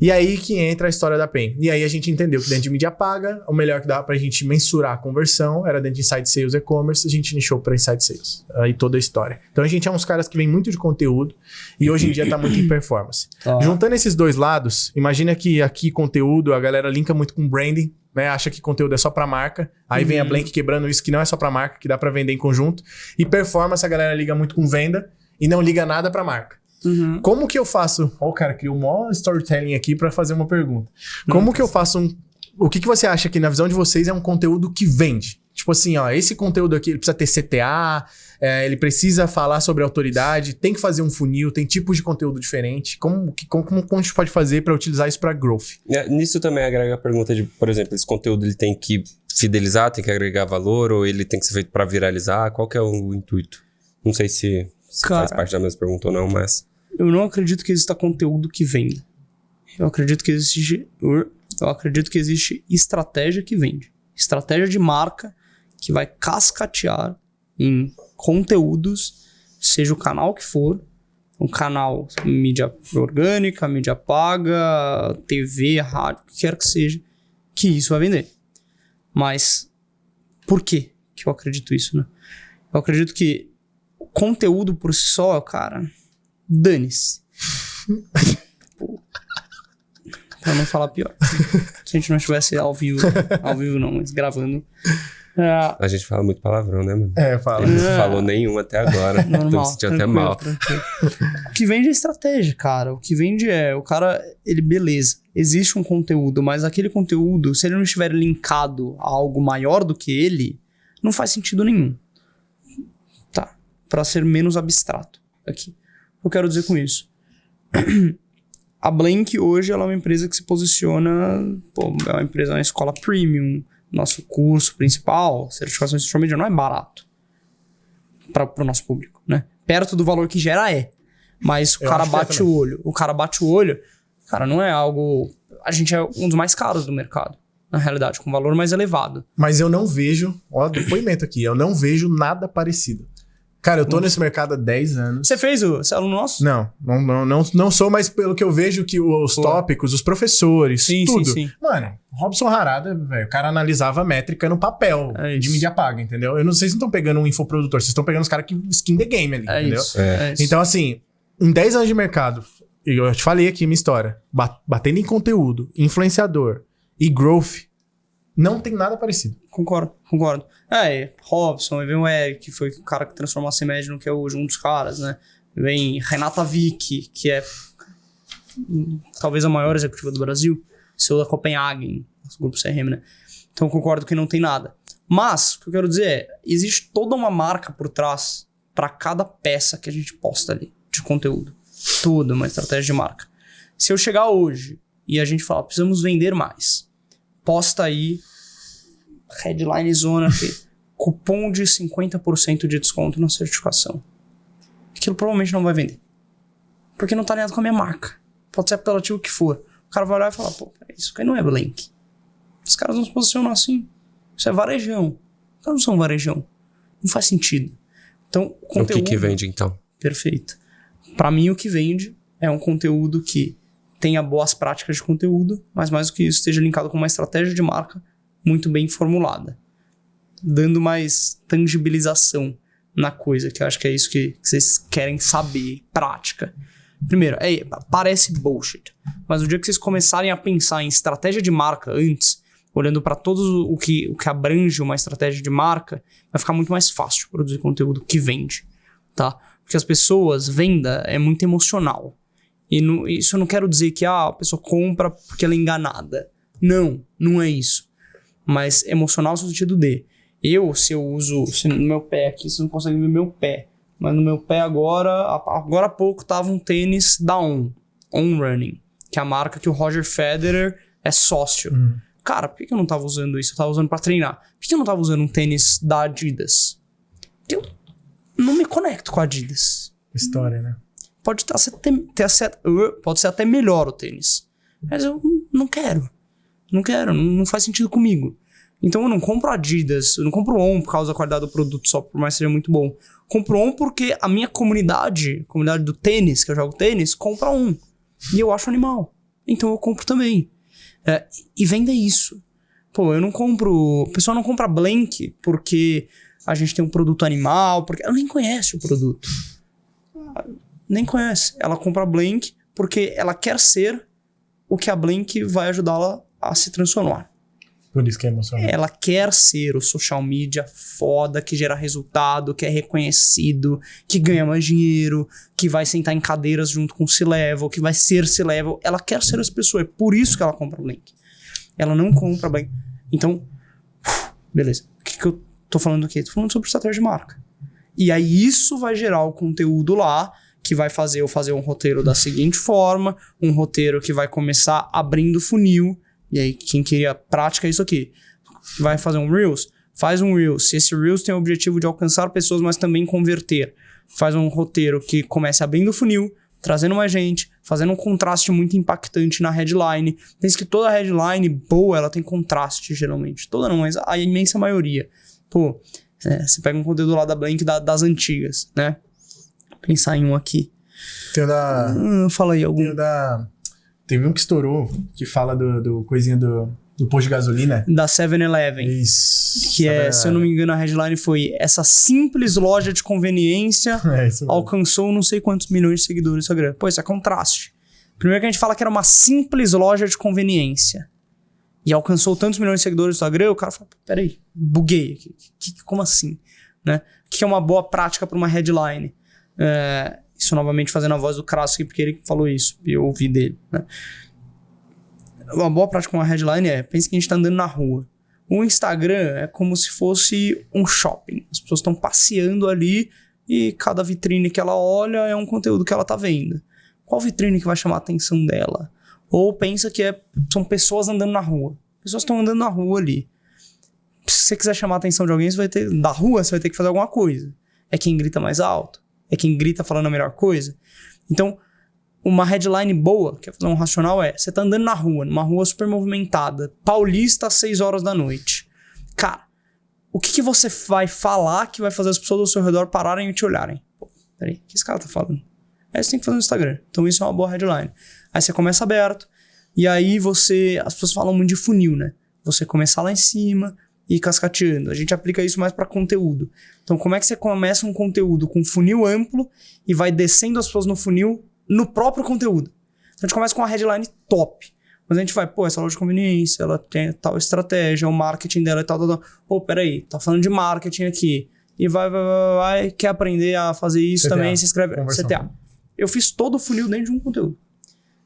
E aí que entra a história da PEN. E aí a gente entendeu que dentro de mídia paga, o melhor que dava pra gente mensurar a conversão era dentro de Inside Sales e-commerce, a gente nichou pra Inside Sales. Aí toda a história. Então a gente é uns caras que vem muito de conteúdo e hoje em dia tá muito em performance. Juntando esses 2 lados, imagina que aqui conteúdo, a galera linka muito com branding, né? Acha que conteúdo é só pra marca. Aí vem a Blank quebrando isso, que não é só pra marca, que dá pra vender em conjunto. E performance, a galera liga muito com venda e não liga nada pra marca. Como que eu faço... Ó, o cara criou um maior storytelling aqui pra fazer uma pergunta. Como que eu faço O que você acha que, na visão de vocês, é um conteúdo que vende? Tipo assim, esse conteúdo aqui, ele precisa ter CTA, ele precisa falar sobre autoridade, tem que fazer um funil, tem tipos de conteúdo diferente. Como a gente pode fazer para utilizar isso para growth? Nisso também agrega a pergunta de, por exemplo, esse conteúdo ele tem que fidelizar, tem que agregar valor, ou ele tem que ser feito para viralizar? Qual que é o intuito? Não sei se faz parte da mesma pergunta ou não, mas... Eu não acredito que exista conteúdo que venda. Eu acredito que existe estratégia que vende. Estratégia de marca que vai cascatear em conteúdos, seja o canal que for, um canal, mídia orgânica, mídia paga, TV, rádio, o que quer que seja, que isso vai vender. Mas por que eu acredito isso, né? Eu acredito que o conteúdo por si só, cara, dane-se. Pra não falar pior. Se a gente não estivesse ao vivo não, mas gravando. A gente fala muito palavrão, né, mano? Fala. Ele não falou nenhum até agora. Normal, Tô me sentindo até mal. Tranquilo. O que vende é estratégia, cara. O que vende é... O cara, ele, beleza. Existe um conteúdo, mas aquele conteúdo, se ele não estiver linkado a algo maior do que ele, não faz sentido nenhum. Tá. Pra ser menos abstrato aqui. O que eu quero dizer com isso? A Blank hoje ela é uma empresa que se posiciona... Pô, é uma empresa, uma escola premium. Nosso curso principal, certificação de social media, não é barato para o nosso público, né? Perto do valor que gera mas o cara bate o olho. O cara bate o olho, cara, não é algo... A gente é um dos mais caros do mercado, na realidade, com valor mais elevado. Mas eu não vejo, ó, depoimento aqui, eu não vejo nada parecido. Cara, eu tô nesse mercado há 10 anos. Você é aluno nosso? Não sou, mas pelo que eu vejo que os tópicos, os professores, tudo. Sim. Mano, Robson Harada, velho, o cara analisava a métrica no papel de mídia paga, entendeu? Vocês não estão pegando um infoprodutor, vocês estão pegando os caras que skin the game ali, entendeu? Isso. Então, assim, em 10 anos de mercado, eu te falei aqui minha história, batendo em conteúdo, influenciador e growth, não tem nada parecido. Concordo. Robson, vem o Eric, que foi o cara que transformou a CMED no que é hoje um dos caras, né? Vem Renata Vick, que é talvez a maior executiva do Brasil, CEO da Copenhagen, grupo CRM, né? Então eu concordo que não tem nada. Mas, o que eu quero dizer é, existe toda uma marca por trás para cada peça que a gente posta ali, de conteúdo. Toda uma estratégia de marca. Se eu chegar hoje e a gente falar, precisamos vender mais, posta aí headline zona aqui, cupom de 50% de desconto na certificação. Aquilo provavelmente não vai vender. Porque não tá alinhado com a minha marca. Pode ser apelativo que for. O cara vai olhar e falar, pô, isso aqui não é Blank. Os caras não se posicionam assim. Isso é varejão. Os caras não são varejão. Não faz sentido. Então, o conteúdo... O que vende, então? Perfeito. Pra mim, o que vende é um conteúdo que tenha boas práticas de conteúdo, mas mais do que isso, esteja linkado com uma estratégia de marca muito bem formulada, dando mais tangibilização na coisa, que eu acho que é isso que vocês querem saber, prática. Primeiro, parece bullshit, mas o dia que vocês começarem a pensar em estratégia de marca antes, olhando para todo o que abrange uma estratégia de marca, vai ficar muito mais fácil produzir conteúdo que vende, tá? Porque as pessoas, venda é muito emocional. E isso eu não quero dizer que a pessoa compra porque ela é enganada. Não é isso. Mas emocional no sentido de... Se no meu pé aqui, vocês não conseguem ver meu pé. Mas no meu pé agora há pouco tava um tênis da On Running. Que é a marca que o Roger Federer é sócio. Cara, por que eu não tava usando isso? Eu tava usando pra treinar. Por que eu não tava usando um tênis da Adidas? Porque eu não me conecto com a Adidas. História, né? Pode ser até melhor o tênis. Mas eu não quero. Não faz sentido comigo. Então eu não compro Adidas, eu não compro On por causa da qualidade do produto só, por mais que seja muito bom. Compro On porque a minha comunidade do tênis, que eu jogo tênis, compra On. E eu acho animal. Então eu compro também. E venda isso. Pô, eu não compro... O pessoal não compra Blank porque a gente tem um produto animal, porque ela nem conhece o produto. Nem conhece. Ela compra Blank porque ela quer ser o que a Blank vai ajudá-la a se transformar. Por isso que é emocionante. Ela quer ser o social media foda, que gera resultado, que é reconhecido, que ganha mais dinheiro, que vai sentar em cadeiras junto com o C-Level, que vai ser C-Level. Ela quer ser essa pessoa. É por isso que ela compra Blank. Ela não compra Blank. Então, beleza. O que eu tô falando aqui? Tô falando sobre estratégia de marca. E aí isso vai gerar o conteúdo lá, que vai fazer eu fazer um roteiro da seguinte forma, um roteiro que vai começar abrindo funil. E aí, quem queria prática é isso aqui. Vai fazer um Reels? Faz um Reels. Se esse Reels tem o objetivo de alcançar pessoas, mas também converter. Faz um roteiro que comece abrindo funil, trazendo mais gente, fazendo um contraste muito impactante na headline. Pensa que toda headline boa, ela tem contraste, geralmente. Toda não, mas a imensa maioria. Pô, você pega um conteúdo lá da Blank das antigas, né? Pensar em um aqui. Tem o da... Fala aí, algum. Tem o da... Teve um que estourou, que fala do coisinha do posto de gasolina. Da 7-Eleven. Isso. Que é, se eu não me engano, a headline foi: essa simples loja de conveniência Isso mesmo. alcançou não sei quantos milhões de seguidores no Instagram. Pô, isso é contraste. Primeiro que a gente fala que era uma simples loja de conveniência e alcançou tantos milhões de seguidores no Instagram, o cara fala: peraí, buguei aqui. Como assim? Né? O que é uma boa prática para uma headline? Isso novamente fazendo a voz do Crasso aqui, porque ele falou isso e eu ouvi dele. Né? Uma boa prática com uma headline pensa que a gente tá andando na rua. O Instagram é como se fosse um shopping. As pessoas estão passeando ali e cada vitrine que ela olha é um conteúdo que ela tá vendo. Qual vitrine que vai chamar a atenção dela? Ou pensa que são pessoas andando na rua. Pessoas estão andando na rua ali. Se você quiser chamar a atenção de alguém, você vai ter que fazer alguma coisa. É quem grita mais alto? É quem grita falando a melhor coisa? Então, uma headline boa, que é fazer um racional, você tá andando na rua, numa rua super movimentada, Paulista às 6 horas da noite. Cara, o que você vai falar que vai fazer as pessoas ao seu redor pararem e te olharem? Pô, peraí, o que esse cara tá falando? Você tem que fazer no Instagram. Então isso é uma boa headline. Aí você começa aberto, e aí as pessoas falam muito de funil, né? Você começar lá em cima e ir cascateando. A gente aplica isso mais para conteúdo. Então como é que você começa um conteúdo com funil amplo e vai descendo as pessoas no funil no próprio conteúdo? Então a gente começa com uma headline top. Mas a gente vai, essa loja de conveniência, ela tem tal estratégia, o marketing dela é tal. Peraí, tá falando de marketing aqui. E vai, quer aprender a fazer isso CTA, também, se inscreve. Conversão. CTA. Eu fiz todo o funil dentro de um conteúdo.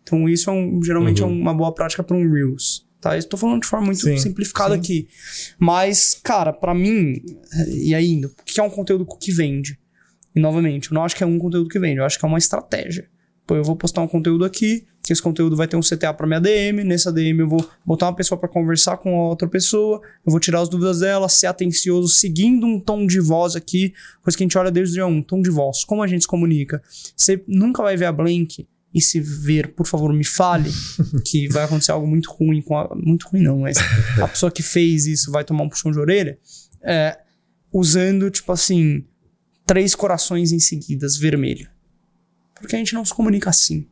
Então isso geralmente é uma boa prática para um Reels. Tá? Estou falando de forma muito simplificada aqui. Mas, cara, pra mim, e ainda, o que é um conteúdo que vende? E novamente, eu não acho que é um conteúdo que vende, eu acho que é uma estratégia. Pô, eu vou postar um conteúdo aqui, que esse conteúdo vai ter um CTA para minha DM, nessa DM eu vou botar uma pessoa para conversar com a outra pessoa, eu vou tirar as dúvidas dela, ser atencioso, seguindo um tom de voz aqui, coisa que a gente olha desde o dia 1, tom de voz, como a gente se comunica. Você nunca vai ver a Blank, e se ver, por favor, me fale, que vai acontecer algo muito ruim, muito ruim não, mas a pessoa que fez isso vai tomar um puxão de orelha, usando, tipo assim, 3 corações em seguidas, vermelho. Porque a gente não se comunica assim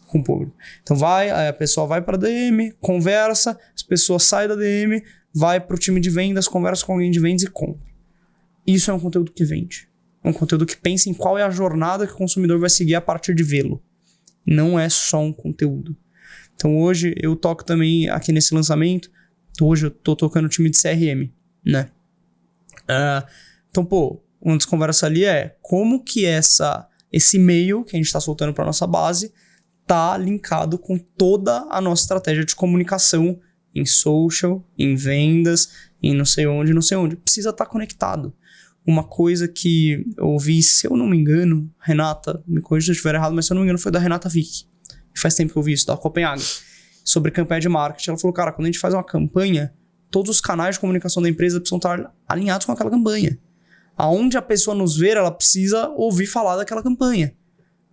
com o público. Então a pessoa vai para DM, conversa, as pessoas saem da DM, vai para o time de vendas, conversa com alguém de vendas e compra. Isso é um conteúdo que vende. É um conteúdo que pensa em qual é a jornada que o consumidor vai seguir a partir de vê-lo. Não é só um conteúdo. Então hoje eu toco também aqui nesse lançamento, hoje eu tô tocando o time de CRM, né? Então, uma das conversas ali como que esse e-mail que a gente está soltando para nossa base tá linkado com toda a nossa estratégia de comunicação em social, em vendas, em não sei onde. Precisa estar conectado. Uma coisa que eu ouvi, se eu não me engano, Renata, me corrija se eu estiver errado, mas se eu não me engano foi da Renata Vick. Faz tempo que eu ouvi isso, da Copenhague. Sobre campanha de marketing. Ela falou, cara, quando a gente faz uma campanha, todos os canais de comunicação da empresa precisam estar alinhados com aquela campanha. Aonde a pessoa nos ver, ela precisa ouvir falar daquela campanha.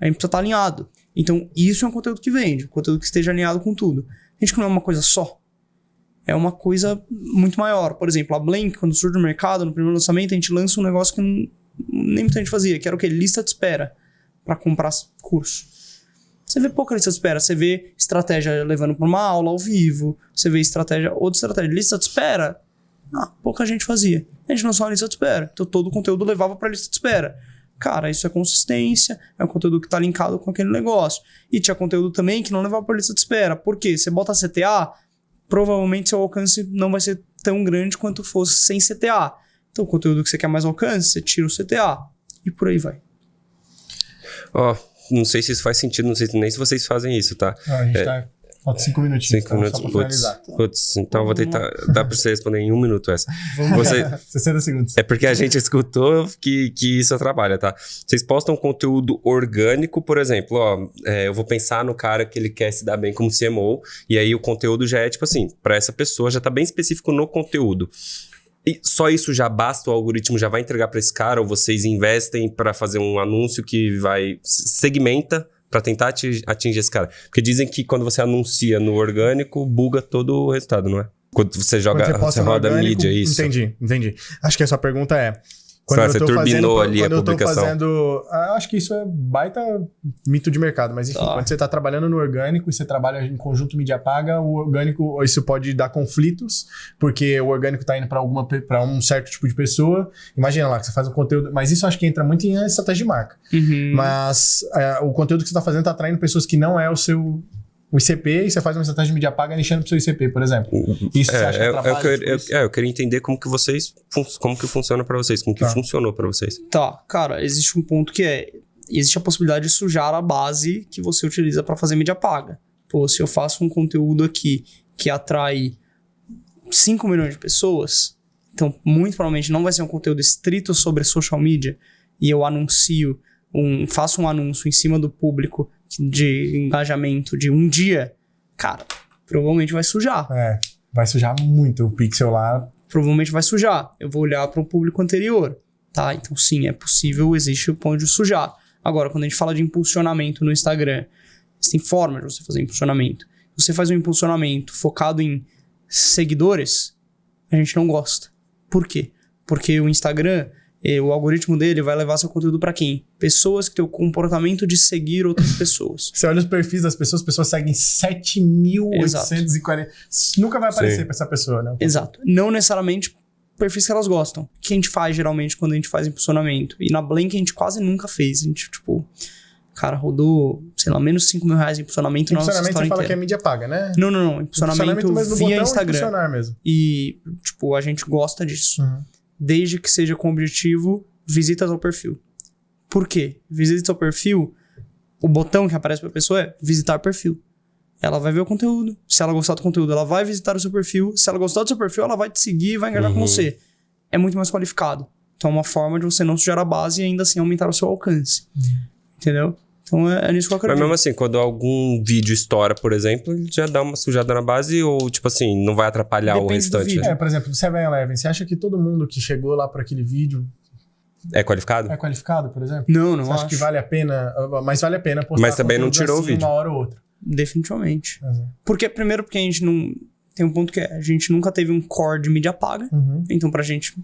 A gente precisa estar alinhado. Então, isso é um conteúdo que vende. Um conteúdo que esteja alinhado com tudo. A gente não é uma coisa só. É uma coisa muito maior. Por exemplo, a Blank, quando surge no mercado, no primeiro lançamento, a gente lança um negócio que nem muita gente fazia, que era o quê? Lista de espera para comprar curso. Você vê pouca lista de espera. Você vê estratégia levando para uma aula ao vivo. Você vê outra estratégia. Lista de espera, pouca gente fazia. A gente lançou uma lista de espera. Então todo o conteúdo levava para a lista de espera. Cara, isso é consistência, é um conteúdo que está linkado com aquele negócio. E tinha conteúdo também que não levava para a lista de espera. Por quê? Você bota CTA, provavelmente seu alcance não vai ser tão grande quanto fosse sem CTA. Então o conteúdo que você quer mais alcance, você tira o CTA. E por aí vai. Não sei se isso faz sentido, não sei nem se vocês fazem isso, tá? A gente tá... Falta 5 minutinhos. 5 minutos, putz, então eu vou tentar. Dá pra você responder em 1 minuto essa. 60 segundos. É porque a gente escutou que isso trabalha, tá? Vocês postam conteúdo orgânico, por exemplo, eu vou pensar no cara que ele quer se dar bem como CMO, e aí o conteúdo já é tipo assim, pra essa pessoa já tá bem específico no conteúdo. E só isso já basta, o algoritmo já vai entregar pra esse cara, ou vocês investem pra fazer um anúncio que vai segmenta pra tentar atingir esse cara. Porque dizem que quando você anuncia no orgânico, buga todo o resultado, não é? Quando você joga, você roda orgânico, mídia, isso. Entendi. Acho que a sua pergunta é, Você turbinou ali a quando publicação. Eu tô fazendo... acho que isso é baita mito de mercado, mas enfim, quando você tá trabalhando no orgânico e você trabalha em conjunto mídia paga, o orgânico, isso pode dar conflitos, porque o orgânico tá indo pra um certo tipo de pessoa. Imagina lá que você faz um conteúdo... Mas isso acho que entra muito em estratégia de marca. Mas o conteúdo que você tá fazendo tá atraindo pessoas que não é o seu... O ICP, e você faz uma estratégia de mídia paga nichando pro seu ICP, por exemplo. Isso você acha que atrapalha? Eu queria entender como que funciona pra vocês, como que funcionou pra vocês. Tá, cara, existe um ponto que existe a possibilidade de sujar a base que você utiliza pra fazer mídia paga. Pô, se eu faço um conteúdo aqui que atrai 5 milhões de pessoas, então muito provavelmente não vai ser um conteúdo estrito sobre social media, e eu faço um anúncio em cima do público de engajamento de um dia, cara, provavelmente vai sujar. Vai sujar muito o pixel lá. Provavelmente vai sujar. Eu vou olhar para um público anterior, tá? Então sim, é possível, existe o ponto de sujar. Agora, quando a gente fala de impulsionamento no Instagram, tem forma de você fazer impulsionamento. Se você faz um impulsionamento focado em seguidores, a gente não gosta. Por quê? Porque o Instagram, o algoritmo dele vai levar seu conteúdo pra quem? Pessoas que têm o comportamento de seguir outras pessoas. Você olha os perfis das pessoas, as pessoas seguem 7.840. Nunca vai aparecer pra essa pessoa, né? Exato. Não necessariamente perfis que elas gostam. Que a gente faz geralmente quando a gente faz impulsionamento. E na Blank a gente quase nunca fez. A gente, cara, rodou, sei lá, menos 5 mil reais em impulsionamento na nossa história você fala inteira. que é mídia paga, né? Não. Impulsionamento mas no via botão Instagram. Impulsionar mesmo. E, a gente gosta disso. Desde que seja com o objetivo visitas ao perfil. Por quê? Visitas ao perfil, o botão que aparece pra pessoa é visitar perfil. Ela vai ver o conteúdo. Se ela gostar do conteúdo, ela vai visitar o seu perfil. Se ela gostar do seu perfil, ela vai te seguir e vai engajar com você. É muito mais qualificado. Então é uma forma de você não sujar a base e ainda assim aumentar o seu alcance. Entendeu? Então é nisso que eu acredito. Mas mesmo assim, quando algum vídeo estoura, por exemplo, ele já dá uma sujada na base ou, tipo assim, não vai atrapalhar o restante? Né? Por exemplo, do 7-Eleven, você acha que todo mundo que chegou lá para aquele vídeo é qualificado? É qualificado, por exemplo? Não você acha que vale a pena? Mas vale a pena postar. Mas também não tirou assim, o vídeo. Uma hora ou outra. Definitivamente. Porque a gente não... Tem um ponto que a gente nunca teve um core de mídia paga. Então pra gente...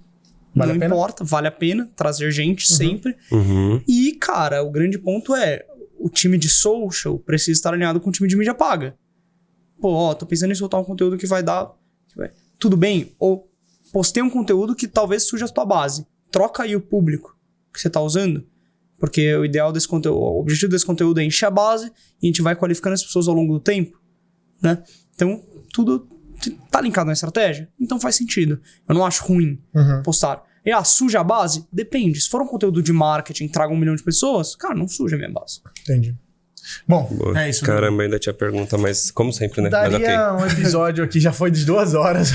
Não importa, vale a pena trazer gente sempre. E, cara, o grande ponto é o time de social precisa estar alinhado com o time de mídia paga. Pô, tô pensando em soltar um conteúdo que vai dar... Tudo bem? Ou postei um conteúdo que talvez suja a tua base. Troca aí o público que você tá usando. Porque o ideal desse conteúdo, o objetivo desse conteúdo é encher a base e a gente vai qualificando as pessoas ao longo do tempo, né? Então, tudo tá linkado na estratégia, então faz sentido. Eu não acho ruim postar. Suja a base? Depende. Se for um conteúdo de marketing, traga 1 milhão de pessoas, cara, não suja a minha base. Entendi. Bom, é isso. Caramba, ainda tinha pergunta, mas como sempre, né? Daria um episódio aqui, já foi de 2 horas.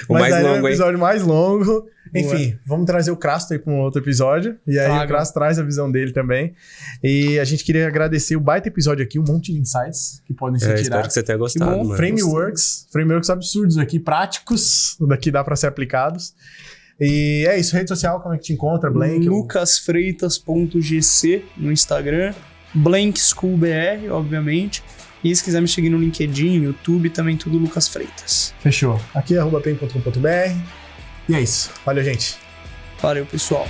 O mais longo, um episódio mais longo. Enfim, vamos trazer o Crasto aí para um outro episódio. E aí o Crasto traz a visão dele também. E a gente queria agradecer o baita episódio aqui, um monte de insights que podem ser tirados. Espero que você tenha gostado. Mano. Frameworks absurdos aqui, práticos, daqui dá para ser aplicados. E é isso, rede social, como é que te encontra, Blank? lucasfreitas.gc no Instagram. Blank School BR, obviamente. E se quiser me seguir no LinkedIn, YouTube, também tudo Lucas Freitas. Fechou. Aqui é @pen.com.br. E é isso. Valeu, gente. Valeu, pessoal.